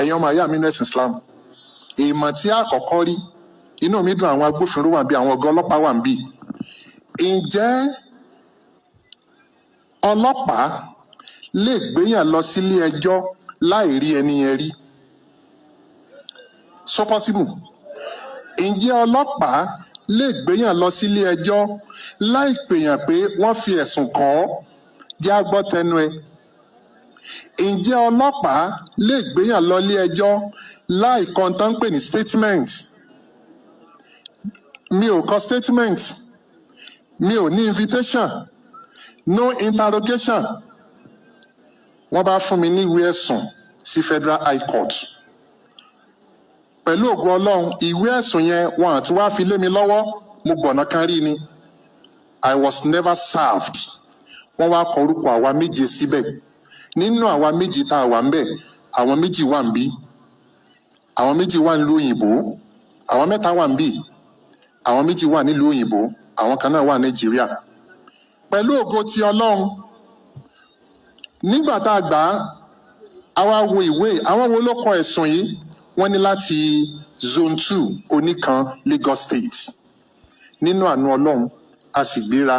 ẹ̀yin ọmọ àyà mi nínú ẹ̀sìn Islam èèmọ̀ tí àkọ́kọ́ rí inú mi dùn àwọn agbófinró wà ń bí àwọn ọ̀gá ọlọ́pàá wà ń bí ǹjẹ́ ọlọ́pàá lè gbéyàn lọ sílé ẹjọ́ láì rí ẹni yẹn rí so possible ǹjẹ́ ọlọ́pàá lè gbéyàn lọ sílé ẹjọ́ láì pèyàn pé wọ́n fi ẹ̀sùn kàn ọ́ jẹ́ a gbọ́ tẹnu ẹ ǹjẹ́ ọlọ́pàá lè gbéyàn lọ ilé ẹjọ́ láì kọ ohun tó ń pè ní statement mi ò kọ statement mi ò ní invitation no interrogation wọ́n bá fún mi ní ìwé ẹ̀sùn sí Federal High Court pẹ̀lú ògo Ọlọ́run ìwé ẹ̀sùn yẹn wọ́n àti wá fi lé mi lọ́wọ́ mo gbọ̀nà kan rí ni I was never served wọ́n wá kọ orúkọ àwa méje síbẹ̀ nínú àwa méje tá a wà ń bẹ̀ àwọn méjì wà ń bí àwọn méjì wà nílùú òyìnbó àwọn mẹ́ta wà ń bí àwọn méjì wà nílùú òyìnbó àwọn kan náà wà Nàìjíríà pẹ̀lú ògo ti Ọlọ́run nígbà tá a gbà á àwa wo ìwé àwọn wo ló kọ ẹ̀sùn yìí wọ́n ní láti Zone 2 Oníkan Lagos State. Nínú àánú Ọlọ́run a sì gbéra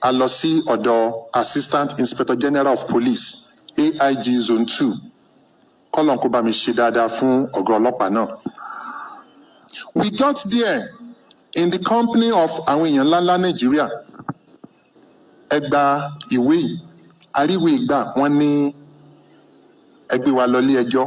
a lọ sí ọ̀dọ̀ Assistant Inspector General of Police AIG Zone 2 kọ́lọ́n kó bá mi ṣe dáadáa fún ọ̀gá ọlọ́pàá náà. We got there in the company of àwọn èèyàn ńláńlá Nàìjíríà. Ẹ gba ìwé yìí àríwé ìgbà wọ́n ní ẹgbẹ́ wa lọ ilé ẹjọ́.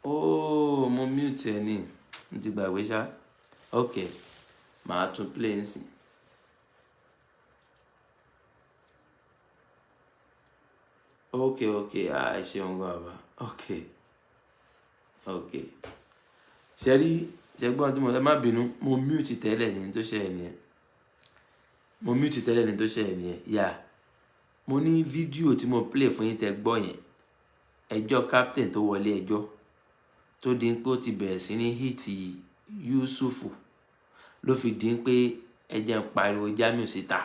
Oh, mo mute ẹ ní n ti gbàgbé ṣá. Ok, màá tún play nsìn. Ok, ẹ ṣeun gan bàbá. Ok. Ṣẹ́gbọ́n tí mo ẹ má bínú, mo mute tẹ́lẹ̀ ní tó ṣẹlẹ̀ nìyẹn. Yeah. Mo ní fídíò tí mo play fún yín tẹ́ gbọ́ yẹn. Ẹjọ́ captain tó wọlé ẹjọ́. Tó di pé ó ti bẹ̀rẹ̀ sí ní hìtì YUSUF ló fi di pé ẹjẹ́ ń pariwo Jamiu síta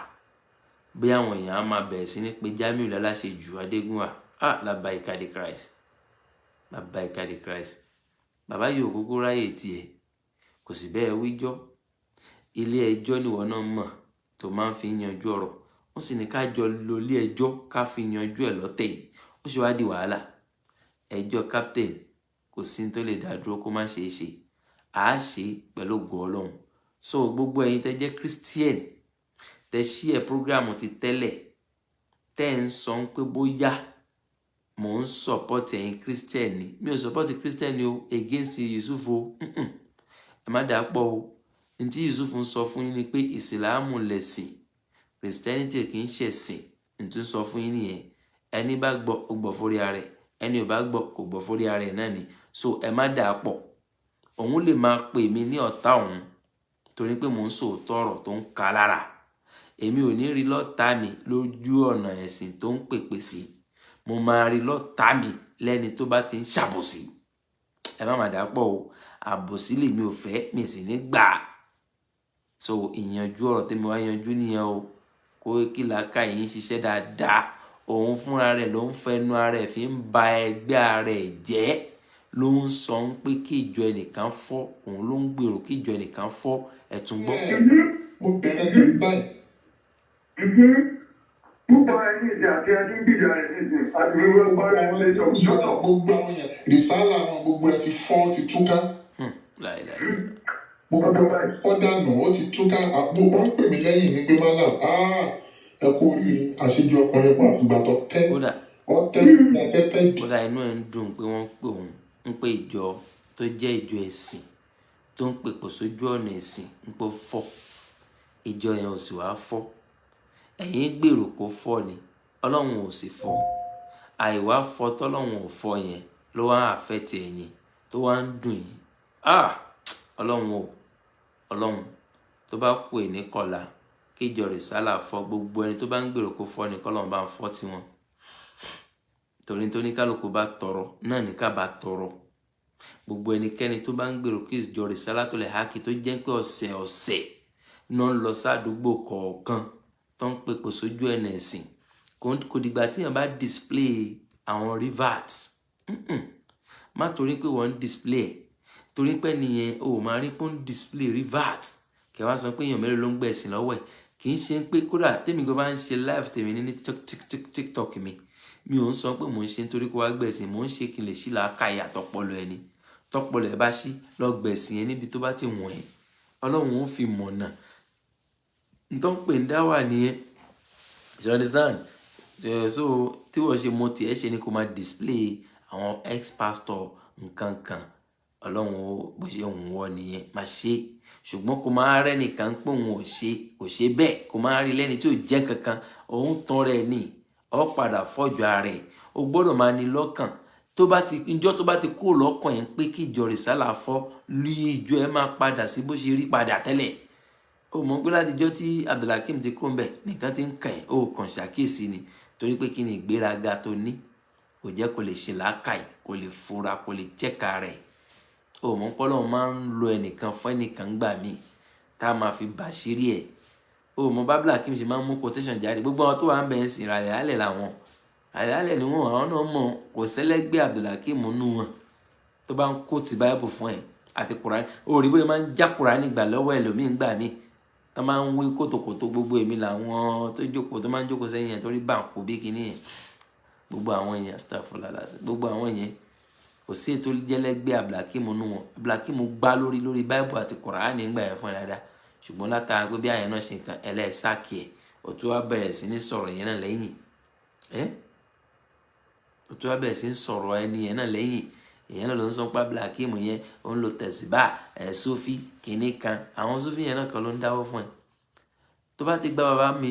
bí àwọn èèyàn á máa bẹ̀rẹ̀ sí ní pé Jamiu láláṣẹ jù Adégúnwà Labaika the Christ. Bàbá yóò kúkú ráyè tiẹ̀ kò sì bẹ́ẹ̀ wíjọ́ ilé ẹjọ́ nìwọ náà mọ̀ tó máa ń fi yanjú ọ̀rọ̀ wọ́n sì ní ká jọ lọ ilé ẹjọ́ ká fi yanjú ẹ̀ lọ́tẹ̀ yìí ó sì wá di wàhálà ẹjọ́ captain kò sí tó lè dá dúró kó má ṣe é ṣe à á ṣe pẹ̀lú ògo Ọlọ́run. So gbogbo ẹ̀yin tẹ́ jẹ́ Christian tẹ́ ṣí ẹ̀ programu ti tẹ́lẹ̀ tẹ́ ń sọ pé bóyá mò ń support ẹ̀yin Christian ni mi ò support Christian ni o against Yusuf o ẹ má dàá pọ̀ o ní tí Yusuf ń sọ fún yín ni pé ìsìláàmù lẹ̀sìn Christianity kì í ṣẹ̀sìn ní tó ń sọ fún yín nìyẹn ẹni bá gbọ́ ó gbọ́ fórí ara ẹ̀ ẹni ò bá gbọ́ kò gbọ́ fórí ara ẹ̀ náà ni. So ẹ má dàá pọ̀ òun lè máa pè mí ní ọ̀tá òun torí pé mò ń sòótọ́ ọ̀rọ̀ tó ń ka lára èmi ò ní rí lọ́tà mi lójú ọ̀nà ẹ̀sìn tó ń pèpè sí mo máa rí lọ́tà mi lẹ́ni tó bá ti ń ṣàbòsí ẹ má dàá pọ̀ o àbòsí lèmi ò fẹ́ mi sì ní gbà. So ìyanjú ọ̀rọ̀ tèmi wá yanjú nìyẹn o kó kí làákà yín ṣiṣẹ́ dáadáa òun fúnra rẹ̀ ló ń fẹnu ara ẹ̀ fi ń ba ẹgbẹ́ ara ẹ̀ jẹ́ ló ń sọ pé kí ìjọ ẹnìkan fọ́ òun ló ń gbèrò kí ìjọ ẹnìkan fọ́ ẹ̀tún gbọ́. mo bẹ̀rẹ̀ sí báyìí. Púpọ̀ ẹni ìdí àti ẹni gbìyà rẹ̀ nísìn àti wíwẹ́ gbára wọn lẹ́jọ́ yọ̀tọ̀ gbogbo àwọn yẹn rìsálà àwọn gbogbo ẹ̀ ti fọ́ ti túká. Ó dànù ó ti túká àpò wọ́n pè mí lẹ́yìn ní pé mọ́lá ẹ kú oríire àṣejù ọkùnrin kan àtìgbà tó tẹ́ tẹ́. Kódà inú ẹ̀ ń dùn pé wọ́n pè òun ń pè ìjọ tó jẹ́ ìjọ ẹ̀sìn tó ń pèpò sójú ọ̀nà ẹ̀sìn ń pò fọ́ ìjọ yẹn ò sì wá fọ́ ẹ̀yin gbèrò kó fọ́ ni ọlọ́run ò sì fọ́ àìwá fọ́ tọ́lọ́run ò fọ́ yẹn ló wá àfẹ́tì ẹ̀yìn tó wá ń dùn yín ọlọ́run tó bá kú ẹ̀ ní kọlà kíjọ rìsálà fọ́ gbogbo ẹni tó bá ń gbèrò kó fọ́ ni kọ́lọ́run bá ń fọ́ tiwọn torí tó ní kálukú bá tọrọ náà ní ká bá tọrọ gbogbo ẹnikẹ́ni tó bá ń gbèrò kí ìjọ rìsálà tó lè hákì tó jẹ́ pé ọ̀sẹ̀ náà ń lọ sádùúgbò kọ̀ọ̀kan tó ń pèpò sójú ẹ̀nà ẹ̀sìn kò dìgbà tí èèyàn bá display àwọn rivers má torí pé wọ́n ń display torí pé nìyẹn o máa rí pé ń display rivers kẹwàá sọ pé èèyàn mẹ́rin ló ń gbẹ̀sìn lọ́wọ́ ẹ̀ kì í ṣe pé kódà tèmi gan bá ń ṣe live tèmi ní tiktok mi ò ń sọ pé mò ń ṣe nítorí kó wá gbẹ̀sìn mò ń ṣe kí n lè ṣí làákà ìyàtọ̀ pọlọ ẹni tọpọlọ ẹ bá ṣí lọ gbẹ̀sìn ẹ níbi tó bá ti wọ̀n ẹ́ ọlọ́run ó fi mọ̀nà nítorí pé ń dá wà nìyẹn you understand so tí wọ́n ṣe mo tiẹ̀ ṣe ni kó máa display àwọn ex-pastor nǹkan kan ọlọ́run ó bó ṣe ń wọ nìyẹn máa ṣe ṣùgbọ́n kó máa rẹ́ nìkan pé òun ò ṣe bẹ́ẹ̀ kó máa rí lẹ́ni tí ò jẹ́ kankan òun tán rẹ̀ ní ọ padà fọ́jọ́ ara ẹ̀ o gbọ́dọ̀ máa ní lọ́kàn ìjọ tó bá ti kó lọ́kàn yẹn pé kí ìjọ rìsálà fọ́ lú ìjọ ẹ máa padà sí bó ṣe rí padà tẹ́lẹ̀ o mọ̀ pé látijọ́ tí Abdulhakeem ti kó ń bẹ̀ nìkan ti ń kàn ẹ́ o kàn ṣàkíyèsí ni torí pé kí ni ìgbéraga tó ní kò jẹ́ kó lè ṣe làákàyè kó lè fura kó lè chẹ́ka rẹ̀ o mọ̀ pé Ọlọ́run máa ń lo ẹnìkan fún ẹnìkan gbà mí tá a máa fi bàṣírí ẹ̀ o mọ̀ bá Abdulhakeem ṣe máa ń mú quotation jáde gbogbo àwọn tó wà ń bẹ̀ ń sìn ràlẹ̀ alẹ̀ làwọn àlẹ́ ni wọn àwọn náà mọ̀ kò sẹ́lẹ́gbẹ́ Abdulhakeem nù wọn tó bá ń kó ti báyìí fún ẹ̀ àti Kùránì orí bóyá máa ń já Kùránì gbà lọ́wọ́ ẹlòmíín gbà mí tó máa ń wí kótókótó gbogbo èmi làwọn tó jókòó tó máa ń jókòó sẹ́yìn ẹ̀ torí báǹkù bí kinní yẹn gbogbo àwọn èèyàn astaghfirullah gbogbo àwọn yẹn kò sí ètò jẹ́lẹ́gbẹ́ Abdulhakeem nù wọn Abdulhakeem gbá lórí báìbù àti Kùránì gbà yẹn fún ẹ̀ dáadáa ṣùgbọ́n látara pé bí àyẹn náà ṣe nǹkan ẹlẹ́ẹ̀sáàkì ẹ̀ òtún wá bẹ̀rẹ̀ sí ní sọ̀rọ̀ yẹn náà lẹ́yìn tó wá bẹ̀rẹ̀ sí ń sọ̀rọ̀ ẹni yẹn náà lẹ́yìn èèyàn náà ló ń sọ pé Abdulhakeem yẹn ó ń lo tẹ̀síbà Sufi kìíní kan àwọn Sufi yẹn náà kan ló ń dáwọ́ fún ẹ tó bá ti gba bàbá mi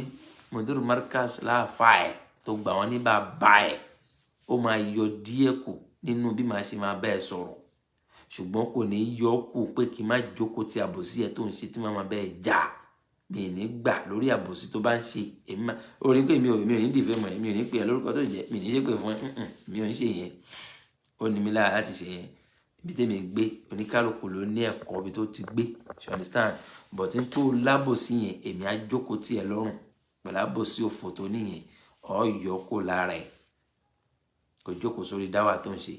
Mudiru Markaz láàfà ẹ tó gbà wọn ní bàbá ẹ ó máa yọ díẹ̀ kù nínú bí màá ṣe máa bẹ́ẹ̀ sọ̀rọ̀ ṣùgbọ́n kò ní yọ kù pé kí n má jókòó ti àbòsí ẹ tó ń ṣe tí màá máa bẹ́ẹ̀ já mi ní gbà lórí àbòsí tó bá ń ṣe èmi máa orí pé mi ò ní dìfẹ́ mọ̀ mi ò ní pè é lórúkọ tó jẹ́ mi ní ṣe pé fún ẹ mi ò ń ṣe yẹn ó ní mi lára láti ṣe yẹn ibi tẹ́mi gbé oníkálukú ló ní ẹ̀kọ́ ibi tó ti gbé you understand but n tó lábòsí yẹn èmi á jókòó tiẹ̀ lọ́rùn pẹ̀lú àbòsí òfò tó níyẹn ọ̀yọ́ kó lára ẹ̀ kò jókòó sórí dáwà tó ń ṣe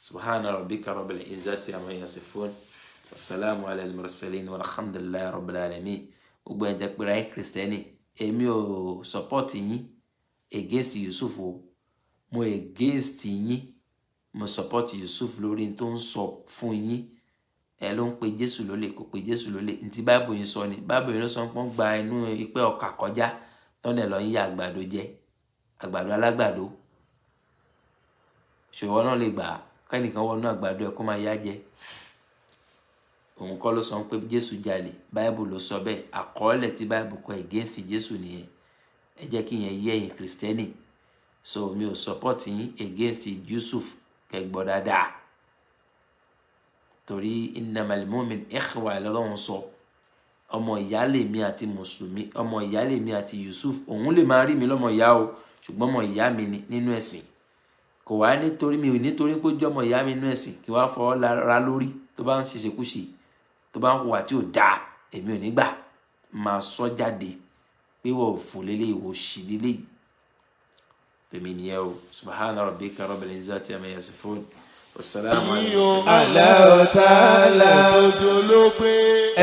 subhana rabbika rabbil izzati amma yasifun wassalamu ala al-mursalin walhamdulillahi rabbil alamin gbogbo ẹ̀ jẹ́ pé ráyé kìrìsìtẹ́nì èmi ò support yín against Yusuf o mo against yín mo support Yusuf lórí tó ń sọ fún yín ẹ ló ń pe Jésù lólè kò pe Jésù lólè ntí báìbù yín sọ ni báìbù yín ló sọ pé wọ́n gba inú ipẹ́ ọkà kọjá tọ́nà lọ yí àgbàdo jẹ àgbàdo alágbàdo ṣòwò náà lè gbà kẹ́nìkan wọnú àgbàdo ẹ̀ kó máa yá jẹ òun kọ́ ló sọ pé Jésù jalè báìbù ló sọ bẹ́ẹ̀ àkọọ́lẹ̀ tí báìbù kọ against Jésù nìyẹn ẹ jẹ́ kí yẹn yé ẹ̀yin kìrìsìtẹ́nì so mi ò support yín against Yusuf kẹgbọ́ dáadáa torí innamal mu'min ikhwa lọ́lọ́run sọ ọmọ ìyá lèmi àti mùsùlùmí ọmọ ìyá lèmi àti Yusuf òun lè máa rí mi lọ́mọ ìyá o ṣùgbọ́n ọmọ ìyá mi ni nínú ẹ̀sìn kò wá nítorí mi ò nítorí pé ó jẹ́ ọmọ ìyá mi nínú ẹ̀sìn kí wọ́n á fọwọ́ ra lórí tó bá ń ṣèṣekúṣe tó bá ń hùwà tí ò dáa èmi ò ní gbà máa sọ jáde pé wọ́n ò fò lélẹ̀ ìwò sí lélẹ̀ tèmi nìyẹn o subhana rabbika rabbil izzati amma yasifun wassalamu Allahu ta'ala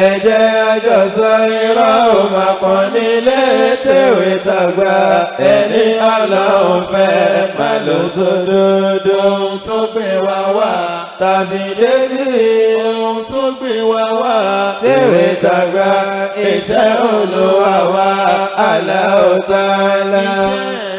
ẹ jẹ́ àjọsọ irọ́ ò máa pọ̀ nílé tèwé tàgbà ẹni Ọlọ́run fẹ́ má ló sódodo ohun tó gbé wa wá tàbí débi ohun tó gbé wa wá tèwé tàgbà iṣẹ́ Olúwa wa Allahu ta'ala.